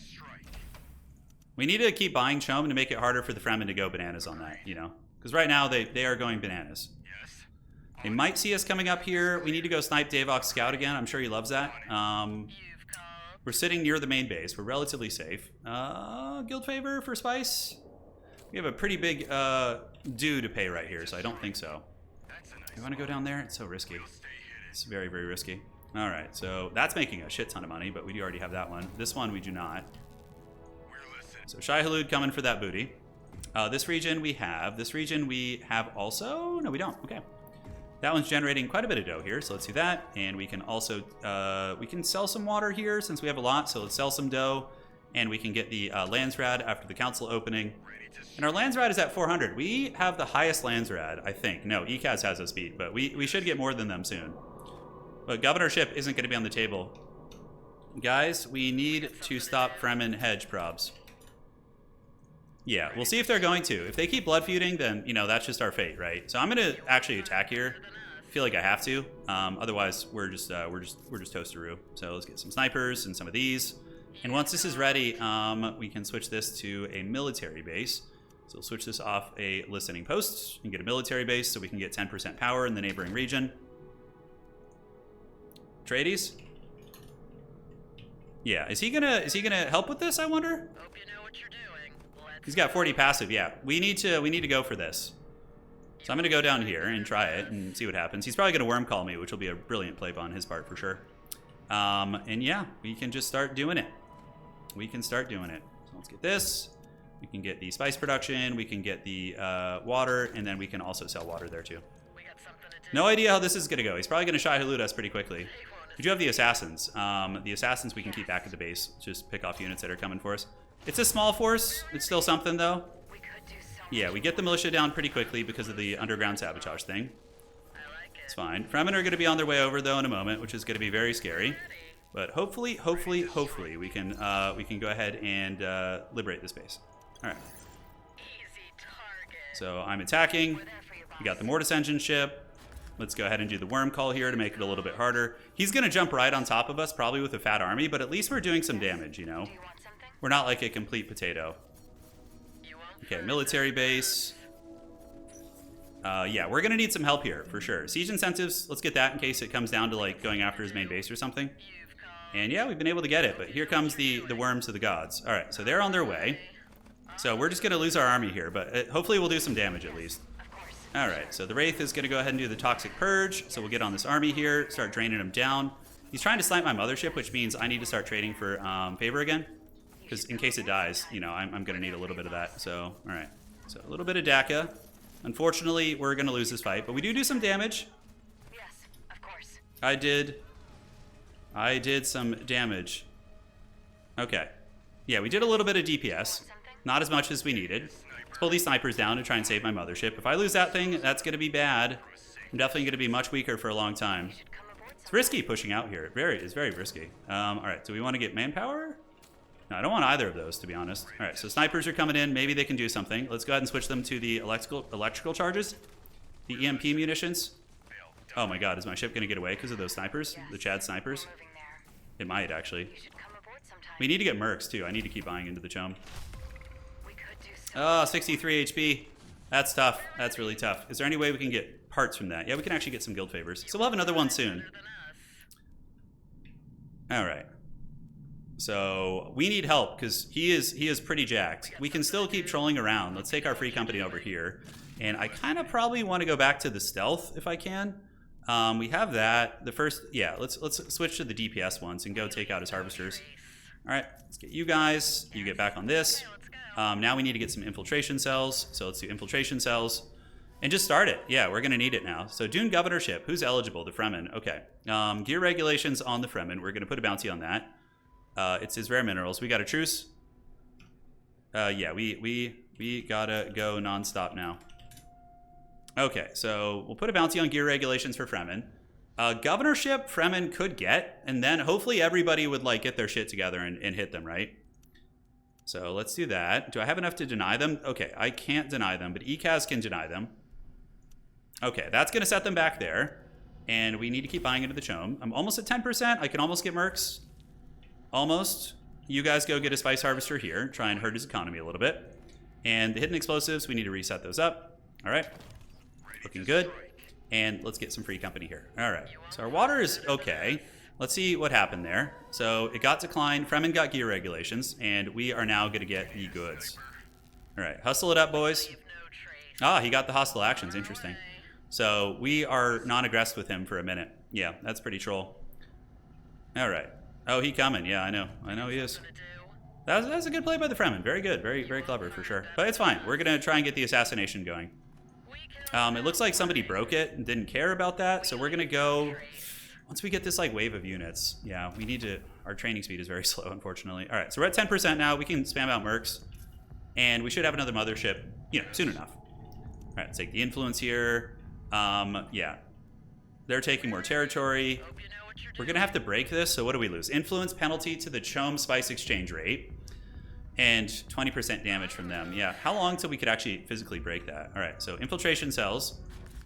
We need to keep buying chom to make it harder for the Fremen to go bananas on that, you know? Because right now, they are going bananas. They might see us coming up here. We need to go snipe Davok's scout again. I'm sure he loves that. We're sitting near the main base. We're relatively safe. Guild favor for spice? We have a pretty big due to pay right here, so I don't think so. You want to go down there? It's so risky. It's very, very risky. All right, so that's making a shit ton of money, but we do already have that one. This one we do not. So Shai Halud coming for that booty. This region we have. This region we have also. No, we don't. Okay. That one's generating quite a bit of dough here, so let's do that. And we can also we can sell some water here since we have a lot. So let's sell some dough, and we can get the Landsraad after the council opening. And our Landsraad is at 400. We have the highest Landsraad, I think. No, Ecaz has us beat, but we should get more than them soon. But governorship isn't going to be on the table. Guys, we need to stop Fremen hedge probs. Yeah, we'll see if they're going to. If they keep blood feuding, then, you know, that's just our fate, right? So I'm going to actually attack here. I feel like I have to. Otherwise, we're just toasteroo. So let's get some snipers and some of these. And once this is ready, we can switch this to a military base. So we'll switch this off a listening post and get a military base so we can get 10% power in the neighboring region. Atreides? Yeah, is he gonna help with this, I wonder? Hope you know what you're doing. He's got 40 passive, yeah. We need to go for this. So I'm gonna go down here and try it and see what happens. He's probably gonna worm call me, which will be a brilliant play on his part for sure. And yeah, we can just start doing it. We can start doing it. So let's get this. We can get the spice production, we can get the water, and then we can also sell water there too. We got something to do. No idea how this is gonna go. He's probably gonna Shai Halud us pretty quickly. We do have the assassins. The assassins we can keep back at the base. Just pick off units that are coming for us. It's a small force. It's still something, though. Yeah, we get the militia down pretty quickly because of the underground sabotage thing. It's fine. Fremen are going to be on their way over, though, in a moment, which is going to be very scary. But hopefully, we can go ahead and liberate this base. All right. So I'm attacking. We got the Mortis engine ship. Let's go ahead and do the worm call here to make it a little bit harder. He's going to jump right on top of us, probably with a fat army, but at least we're doing some damage, you know? We're not like a complete potato. Okay, military base. Yeah, we're going to need some help here, for sure. Siege incentives, let's get that in case it comes down to, like, going after his main base or something. And yeah, we've been able to get it, but here comes the worms of the gods. All right, so they're on their way. So we're just going to lose our army here, but hopefully we'll do some damage at least. All right, so the Wraith is going to go ahead and do the Toxic Purge. So we'll get on this army here, start draining him down. He's trying to snipe my mothership, which means I need to start trading for favor again. Because in case it dies, you know, I'm going to need a little bit of that. So, all right. So a little bit of DACA. Unfortunately, we're going to lose this fight, but we do some damage. Yes, of course. I did some damage. Okay. Yeah, we did a little bit of DPS. Not as much as we needed. Let's pull these snipers down to try and save my mothership. If I lose that thing, that's going to be bad. I'm definitely going to be much weaker for a long time. It's risky pushing out here. It's very risky. All right, do we want to get manpower? No, I don't want either of those, to be honest. All right, so snipers are coming in. Maybe they can do something. Let's go ahead and switch them to the electrical charges. The EMP munitions. Oh my god, is my ship going to get away because of those snipers? The Chad snipers? It might, actually. We need to get mercs, too. I need to keep buying into the chom. Oh, 63 HP. That's tough. That's really tough. Is there any way we can get parts from that? Yeah, we can actually get some guild favors. So we'll have another one soon. All right. So we need help because he is pretty jacked. We can still keep trolling around. Let's take our free company over here. And I kind of probably want to go back to the stealth if I can. We have that. The first, yeah, let's switch to the DPS ones and go take out his harvesters. All right, let's get you guys. You get back on this. Now we need to get some infiltration cells. So let's do infiltration cells. And just start it. Yeah, we're going to need it now. So Dune governorship. Who's eligible? The Fremen. Okay. Gear regulations on the Fremen. We're going to put a bounty on that. It's his rare minerals. We got a truce. Yeah, we gotta go nonstop now. Okay, so we'll put a bounty on gear regulations for Fremen. Governorship Fremen could get, and then hopefully everybody would like get their shit together and hit them, right? So let's do that. Do I have enough to deny them? Okay, I can't deny them, but Ecaz can deny them. Okay, that's gonna set them back there. And we need to keep buying into the chom. I'm almost at 10%. I can almost get mercs. Almost. You guys go get a spice harvester here. Try and hurt his economy a little bit. And the hidden explosives, we need to reset those up. All right. Looking good. And let's get some free company here. All right. So our water is okay. Let's see what happened there. So it got declined. Fremen got gear regulations. And we are now going to get the goods. All right. Hustle it up, boys. Ah, he got the hostile actions. Interesting. So we are non-aggressive with him for a minute. Yeah, that's pretty troll. All right. Oh, he coming. Yeah, I know. I know he is. That's a good play by the Fremen. Very good. Very, very clever for sure. But it's fine. We're going to try and get the assassination going. It looks like somebody broke it and didn't care about that. So we're going to go... Once we get this like wave of units, yeah, we need to... Our training speed is very slow, unfortunately. All right, so we're at 10% now. We can spam out mercs. And we should have another mothership, soon enough. All right, let's take the influence here. Yeah. They're taking more territory. We're going to have to break this, so what do we lose? Influence penalty to the chom spice exchange rate. And 20% damage from them. Yeah, how long till we could actually physically break that? All right, so infiltration cells.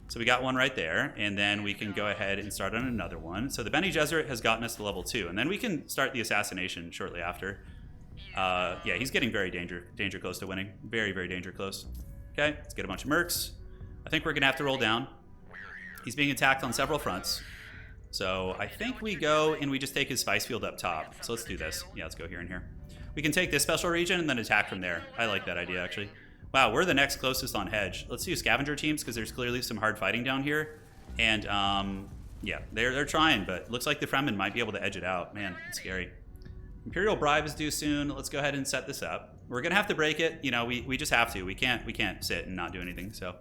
So we got one right there, and then we can go ahead and start on another one. So the Bene Gesserit has gotten us to level 2, and then we can start the assassination shortly after. Yeah, he's getting very danger close to winning. Very, very danger close. Okay, let's get a bunch of mercs. I think we're going to have to roll down. He's being attacked on several fronts. So I think we go and we just take his spice field up top. So let's do this. Yeah, let's go here and here. We can take this special region and then attack from there. I like that idea, actually. Wow, we're the next closest on hedge. Let's do scavenger teams because there's clearly some hard fighting down here. And yeah, they're trying, but looks like the Fremen might be able to edge it out. Man, it's scary. Imperial bribe is due soon. Let's go ahead and set this up. We're gonna have to break it. We just have to. We can't sit and not do anything. So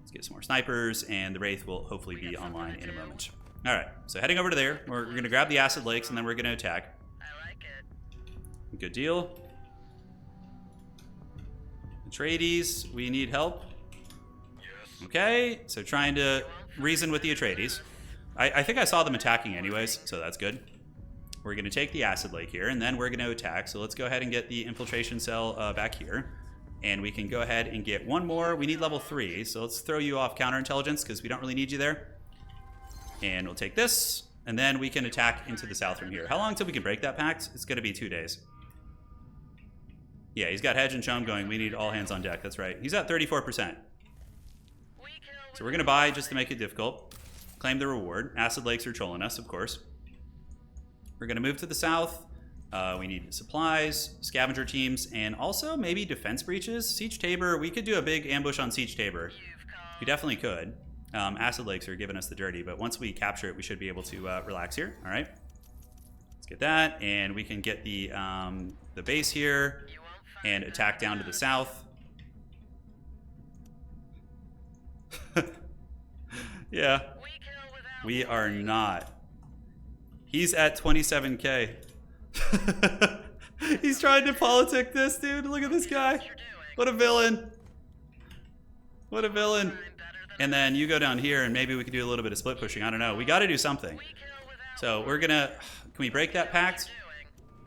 let's get some more snipers, and the Wraith will hopefully be online in a moment. All right, so heading over to there. We're going to grab the acid lakes, and then we're going to attack. I like it. Good deal. Atreides, we need help. Yes. Okay, so trying to reason with the Atreides. I think I saw them attacking anyways, so that's good. We're going to take the acid lake here, and then we're going to attack. So let's go ahead and get the infiltration cell back here. And we can go ahead and get one more. We need level 3, so let's throw you off counterintelligence because we don't really need you there. And we'll take this, and then we can attack into the south from here. How long until we can break that pact? It's going to be 2 days. Yeah, he's got Hedge and Chom going. We need all hands on deck. That's right. He's at 34%. So we're going to buy just to make it difficult. Claim the reward. Acid lakes are trolling us, of course. We're going to move to the south. We need supplies, scavenger teams, and also maybe defense breaches. Siege Tabor, we could do a big ambush on Siege Tabor. We definitely could. Acid lakes are giving us the dirty, but once we capture it, we should be able to relax here. All right. Let's get that, and we can get the base here and attack down to the south. Yeah. We are not. He's at 27K. He's trying to politic this, dude. Look at this guy. What a villain. What a villain. And then you go down here and maybe we can do a little bit of split pushing. I don't know. We got to do something. So we're going to... Can we break that pact?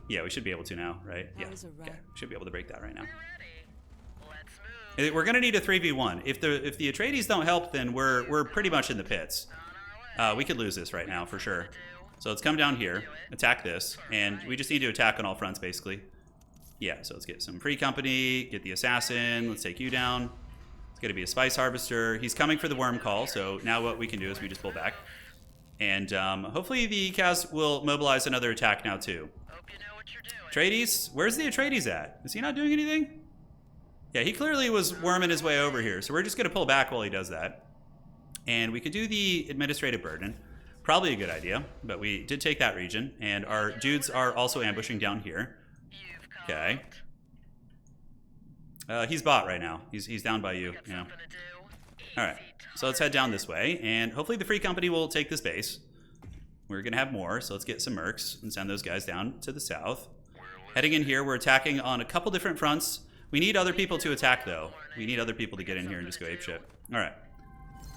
Yeah, we should be able to now, right? Yeah. Okay. We should be able to break that right now. We're going to need a 3v1. If the Atreides don't help, then we're pretty much in the pits. We could lose this right now for sure. So let's come down here, attack this, and we just need to attack on all fronts basically. Yeah, so let's get some free company, get the assassin, let's take you down. It's going to be a spice harvester. He's coming for the worm call, so now what we can do is we just pull back. And hopefully the Ecaz will mobilize another attack now too. Atreides? Where's the Atreides at? Is he not doing anything? Yeah, he clearly was worming his way over here, so we're just going to pull back while he does that. And we could do the administrative burden. Probably a good idea, but we did take that region, and our dudes are also ambushing down here. Okay. He's bot right now. He's down by you. Yeah. All right. So let's head down this way, and hopefully the free company will take this base. We're gonna have more, so let's get some mercs and send those guys down to the south. Heading in here, we're attacking on a couple different fronts. We need other people to attack, though. We need other people to get in here and just go apeshit. All right.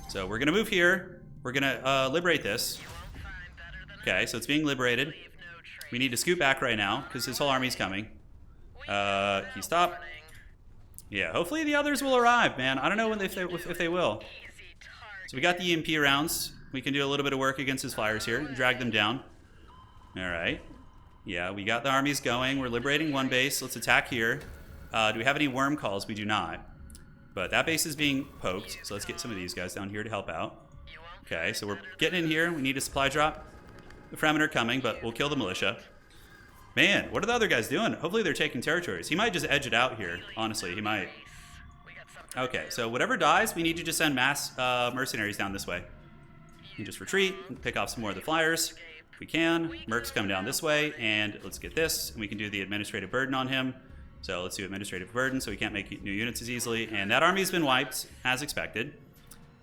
So we're gonna move here. We're gonna liberate this. Okay, so it's being liberated. We need to scoot back right now because his whole army's coming. He stopped. Yeah, hopefully the others will arrive, man. I don't know if they will. So we got the EMP rounds. We can do a little bit of work against his flyers here and drag them down. All right. Yeah, we got the armies going. We're liberating one base. Let's attack here. Do we have any worm calls? We do not. But that base is being poked, so let's get some of these guys down here to help out. Okay, so we're getting in here. We need a supply drop. The Fremen are coming, but we'll kill the militia. Man, what are the other guys doing? Hopefully they're taking territories. He might just edge it out here. Honestly, he might. Okay, so whatever dies, we need to just send mass mercenaries down this way. You just retreat and pick off some more of the flyers. If we can. Mercs come down this way, and let's get this. And we can do the administrative burden on him. So let's do administrative burden so we can't make new units as easily. And that army's been wiped, as expected.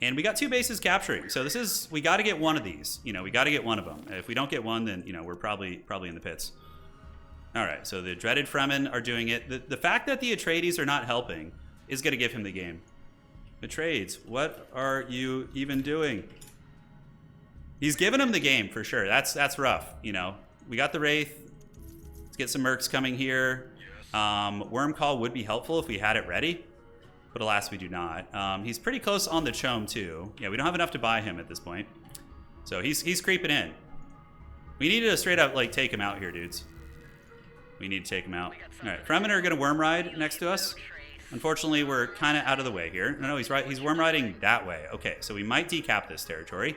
And we got 2 bases capturing. So this is, we got to get one of these. You know, we got to get one of them. If we don't get one, then, you know, we're probably in the pits. All right, so the dreaded Fremen are doing it. The fact that the Atreides are not helping is going to give him the game. Atreides, what are you even doing? He's giving him the game for sure. That's rough, you know. We got the Wraith. Let's get some mercs coming here. Worm Call would be helpful if we had it ready. But alas, we do not. He's pretty close on the Chom, too. Yeah, we don't have enough to buy him at this point. So he's creeping in. We need to straight up, like, take him out here, dudes. We need to take him out. All right, Fremen are going to worm ride next to us. Unfortunately, we're kind of out of the way here. No, he's right. He's worm riding that way. Okay, so we might decap this territory,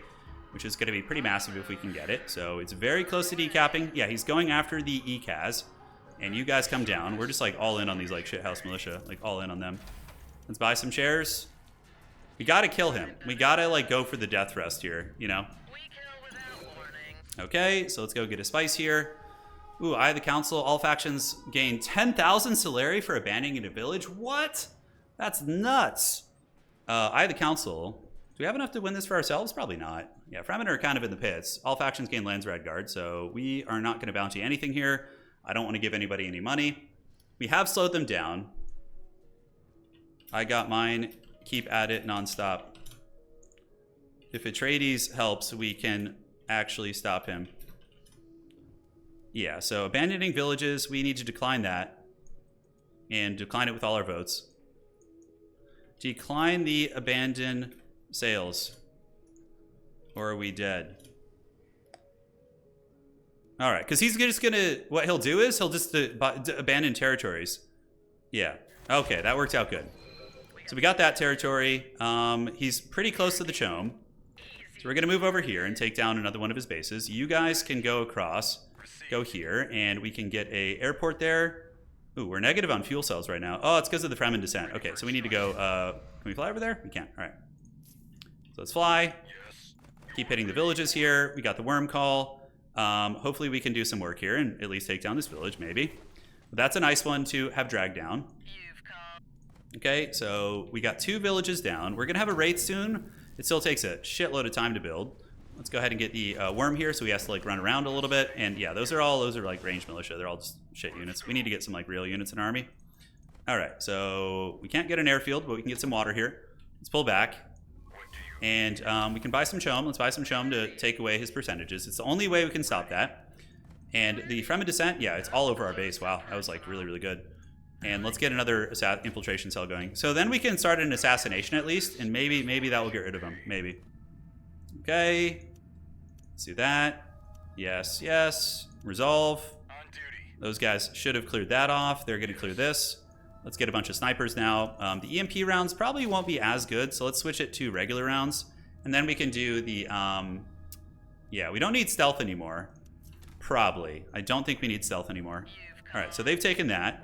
which is going to be pretty massive if we can get it. So it's very close to decapping. Yeah, he's going after the Ecaz. And you guys come down. We're just, like, all in on these, like, shithouse militia. Like, all in on them. Let's buy some shares. We gotta kill him. We gotta, like, go for the death thrust here, you know? Okay, so let's go get a spice here. Ooh, Eye of the Council. All factions gain 10,000 Solari for abandoning a village. What? That's nuts. Eye of the Council. we have enough to win this for ourselves? Probably not. Yeah, Fremen are kind of in the pits. All factions gain Landsraad guard, so we are not going to bounty anything here. I don't want to give anybody any money. We have slowed them down. I got mine. Keep at it nonstop. If Atreides helps, we can actually stop him. Yeah, so abandoning villages, we need to decline that. And decline it with all our votes. Decline the abandoned sales. Or are we dead? Alright, because he's just gonna... What he'll do is he'll just abandon territories. Yeah. Okay, that worked out good. So we got that territory. He's pretty close to the chom. So we're gonna move over here and take down another one of his bases. You guys can go across, go here, and we can get a airport there. Ooh, we're negative on fuel cells right now. Oh, it's because of the Fremen descent. Okay, so we need to go, can we fly over there? We can't, all right. So let's fly. Keep hitting the villages here. We got the worm call. Hopefully we can do some work here and at least take down this village, maybe. But that's a nice one to have dragged down. Okay, so we got 2 villages down. We're gonna have a raid soon. It still takes a shitload of time to build. Let's go ahead and get the worm here, so he has to like run around a little bit. And yeah, those are like ranged militia. They're all just shit units. We need to get some like real units in our army. All right, so we can't get an airfield, but we can get some water here. Let's pull back. And we can buy some chom. Let's buy some chom to take away his percentages. It's the only way we can stop that. And the Fremen descent, yeah, it's all over our base. Wow, that was like really, really good. And let's get another infiltration cell going. So then we can start an assassination at least, and maybe that will get rid of him. Maybe. Okay. Let's do that. Yes, yes. Resolve. Those guys should have cleared that off. They're going to clear this. Let's get a bunch of snipers now. The EMP rounds probably won't be as good, so let's switch it to regular rounds. And then we can do the... yeah, we don't need stealth anymore. Probably. I don't think we need stealth anymore. All right, so they've taken that.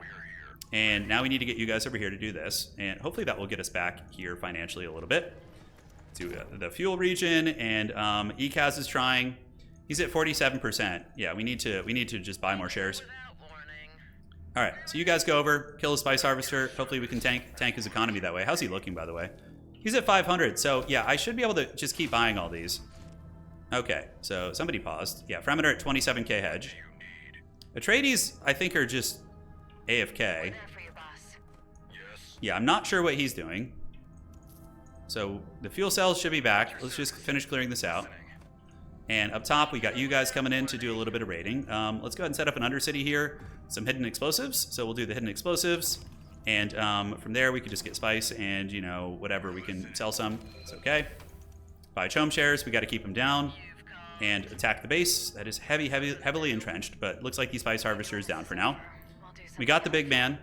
And now we need to get you guys over here to do this. And hopefully that will get us back here financially a little bit. To the fuel region. And Ecaz is trying. He's at 47%. Yeah, we need to just buy more shares. All right, so you guys go over, kill the spice harvester. Hopefully we can tank his economy that way. How's he looking, by the way? He's at 500. So yeah, I should be able to just keep buying all these. Okay, so somebody paused. Yeah, Fremen are at 27k hedge. Atreides, I think, are just AFK. Yeah, I'm not sure what he's doing. So the fuel cells should be back. Let's just finish clearing this out. And up top, we got you guys coming in to do a little bit of raiding. Let's go ahead and set up an undercity here. Some hidden explosives. So we'll do the hidden explosives. And from there, we could just get spice and, you know, whatever. We can sell some. It's okay. Buy chom shares. We got to keep them down. And attack the base. That is heavily entrenched. But looks like the spice harvester is down for now. We got the big man.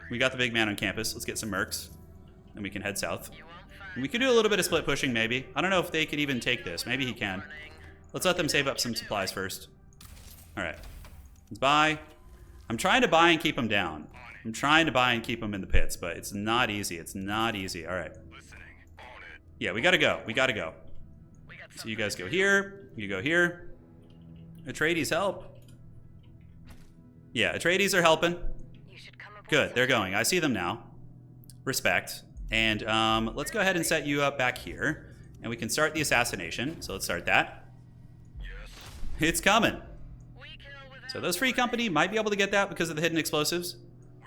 We got the big man on campus. Let's get some mercs. Then we can head south. And we could do a little bit of split pushing, maybe. I don't know if they could even take this. Maybe he can. Let's let them save up some supplies first. All right. Let's buy. I'm trying to buy and keep them down. I'm trying to buy and keep them in the pits, but it's not easy. It's not easy. All right. Yeah, we got to go. We got to go. So you guys go here. You go here. Atreides, help. Yeah, Atreides are helping. Good, they're going. I see them now. Respect. And let's go ahead and set you up back here. And we can start the assassination. So let's start that. It's coming. So those free company might be able to get that because of the hidden explosives.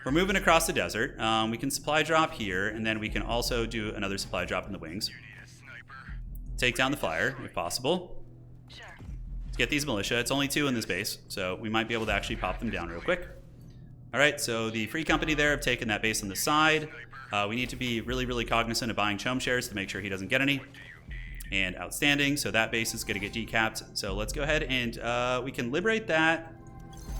We're moving across the desert. We can supply drop here, and then we can also do another supply drop in the wings. Take down the flyer, if possible. Let's get these militia. It's only 2 in this base, so we might be able to actually pop them down real quick. All right, so the free company there have taken that base on the side. We need to be really, really cognizant of buying chom shares to make sure he doesn't get any. And outstanding, so that base is going to get decapped. So let's go ahead and we can liberate that,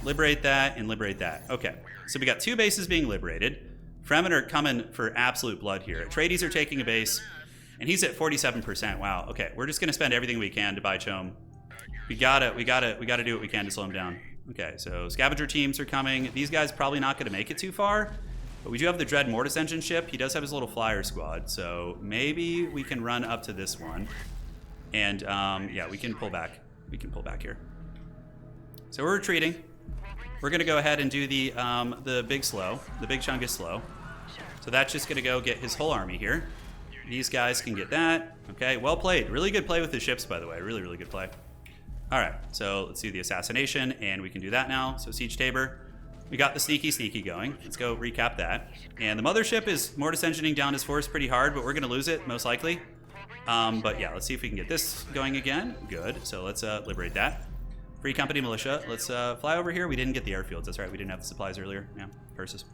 and liberate that. Okay, so we got 2 bases being liberated. Fremen are coming for absolute blood here. Atreides are taking a base, and he's at 47%. Wow. Okay, we're just going to spend everything we can to buy chom. We gotta do what we can to slow him down. Okay, so scavenger teams are coming. These guys probably not going to make it too far, but we do have the Dread Mortis engine ship. He does have his little flyer squad, so maybe we can run up to this one, and yeah, we can pull back. We can pull back here. So we're retreating. We're going to go ahead and do the big slow. The big chunk is slow. So that's just going to go get his whole army here. These guys can get that. Okay, well played. Really good play with the ships, by the way. Really, really good play. All right, so let's do the assassination, and we can do that now. So Siege Tabor. We got the sneaky going. Let's go recap that. And the mothership is mortis engineering down his force pretty hard, but we're going to lose it, most likely. But yeah, let's see if we can get this going again. Good. So let's liberate that. Free Company Militia. Let's fly over here. We didn't get the airfields. That's right. We didn't have the supplies earlier. Yeah, curses.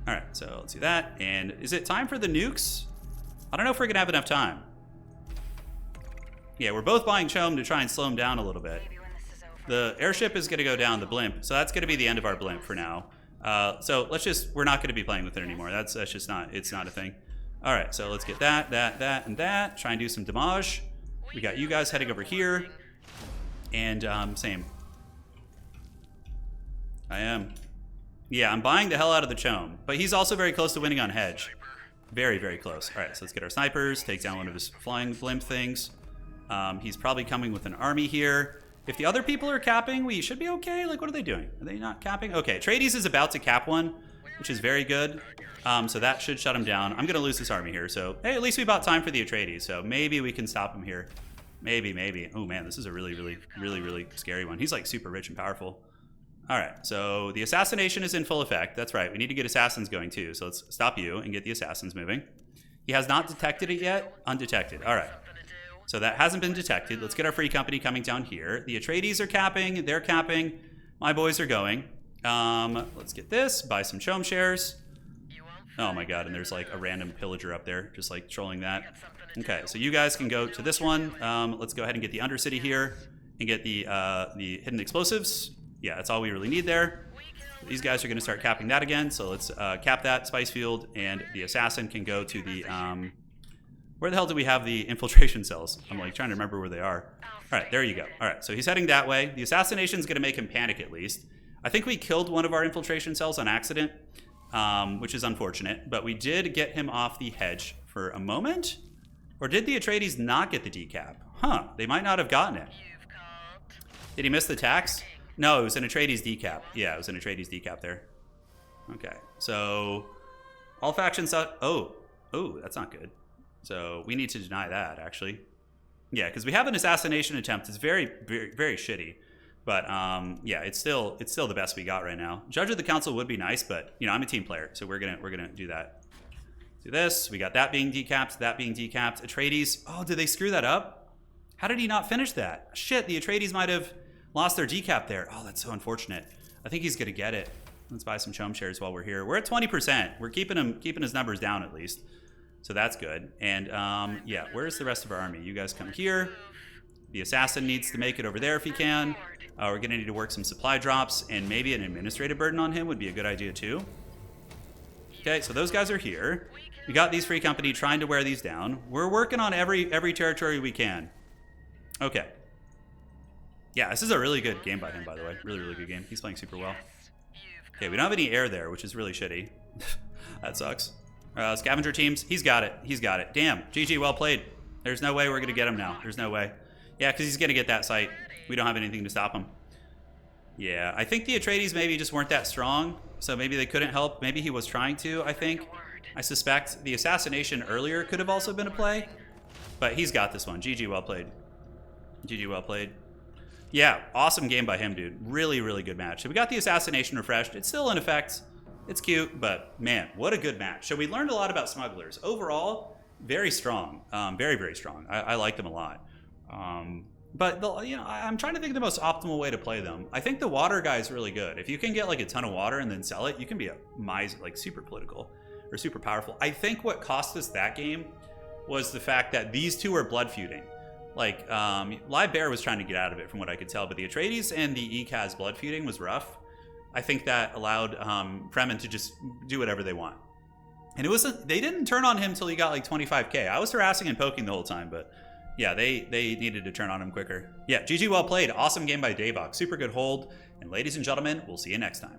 All right, so let's do that. And is it time for the nukes? I don't know if we're going to have enough time. Yeah, we're both buying Chom to try and slow him down a little bit. The airship is going to go down, the blimp. So that's going to be the end of our blimp for now. So let's just, we're not going to be playing with it anymore. That's just not, it's not a thing. All right, so let's get that, and that. Try and do some damage. We got you guys heading over here. And same. I am. Yeah, I'm buying the hell out of the Chom. But he's also very close to winning on Hedge. Very, very close. All right, so let's get our snipers, take down one of his flying blimp things. He's probably coming with an army here. If the other people are capping, we should be okay. Like, what are they doing? Are they not capping? Okay, Atreides is about to cap one, which is very good. So that should shut him down. I'm going to lose this army here. So, hey, at least we bought time for the Atreides. So maybe we can stop him here. Maybe. Oh, man, this is a really scary one. He's, like, super rich and powerful. All right, so the assassination is in full effect. That's right. We need to get assassins going, too. So let's stop you and get the assassins moving. He has not detected it yet. Undetected. All right. So that hasn't been detected. Let's get our free company coming down here. The Atreides are capping. They're capping. My boys are going. Let's get this. Buy some Chom shares. Oh my god, and there's like a random pillager up there, just like trolling that. Okay, so you guys can go to this one. Let's go ahead and get the Undercity here and get the hidden explosives. Yeah, that's all we really need there. These guys are going to start capping that again. So let's cap that spice field, and the assassin can go to the... where the hell do we have the infiltration cells? I'm like trying to remember where they are. All right, there you go. All right, so he's heading that way. The assassination is going to make him panic at least. I think we killed one of our infiltration cells on accident, which is unfortunate. But we did get him off the hedge for a moment. Or did the Atreides not get the decap? Huh, they might not have gotten it. Did he miss the tax? No, it was an Atreides decap. Yeah, it was an Atreides decap there. Okay, so all factions... Oh, that's not good. So we need to deny that, actually. Yeah, because we have an assassination attempt. It's very, very, very shitty. But yeah, it's still the best we got right now. Judge of the Council would be nice, but you know, I'm a team player, so we're gonna do that. Do this. We got that being decapped, that being decapped. Atreides. Oh, did they screw that up? How did he not finish that? Shit, the Atreides might have lost their decap there. Oh, that's so unfortunate. I think he's gonna get it. Let's buy some Chom shares while we're here. We're at 20%. We're keeping his numbers down at least. So that's good. And yeah, where's the rest of our army? You guys come here. The assassin needs to make it over there if he can. We're going to need to work some supply drops, and maybe an administrative burden on him would be a good idea too. Okay, so those guys are here. We got these free company trying to wear these down. We're working on every territory we can. Okay. Yeah, this is a really good game by him, by the way. Really, really good game. He's playing super well. Okay, we don't have any air there, which is really shitty. That sucks. Scavenger teams, he's got it. He's got it. Damn, GG, well played. There's no way we're going to get him now. There's no way. Yeah, because he's going to get that site. We don't have anything to stop him. Yeah, I think the Atreides maybe just weren't that strong, so maybe they couldn't help. Maybe he was trying to, I think. I suspect the assassination earlier could have also been a play, but he's got this one. GG, well played. GG, well played. Yeah, awesome game by him, dude. Really, really good match. So we got the assassination refreshed. It's still in effect. It's cute, but man, what a good match. So we learned a lot about Smugglers. Overall, very strong. Very, very strong. I like them a lot. But you know, I'm trying to think of the most optimal way to play them. I think the water guy is really good. If you can get like a ton of water and then sell it, you can be a like super political or super powerful. I think what cost us that game was the fact that these two are blood feuding. Like Live Bear was trying to get out of it from what I could tell, but the Atreides and the Ecaz blood feuding was rough. I think that allowed Fremen to just do whatever they want. And it wasn't, they didn't turn on him until he got like 25k. I was harassing and poking the whole time, but yeah, they needed to turn on him quicker. Yeah, GG, well played. Awesome game by Davok. Super good hold. And ladies and gentlemen, we'll see you next time.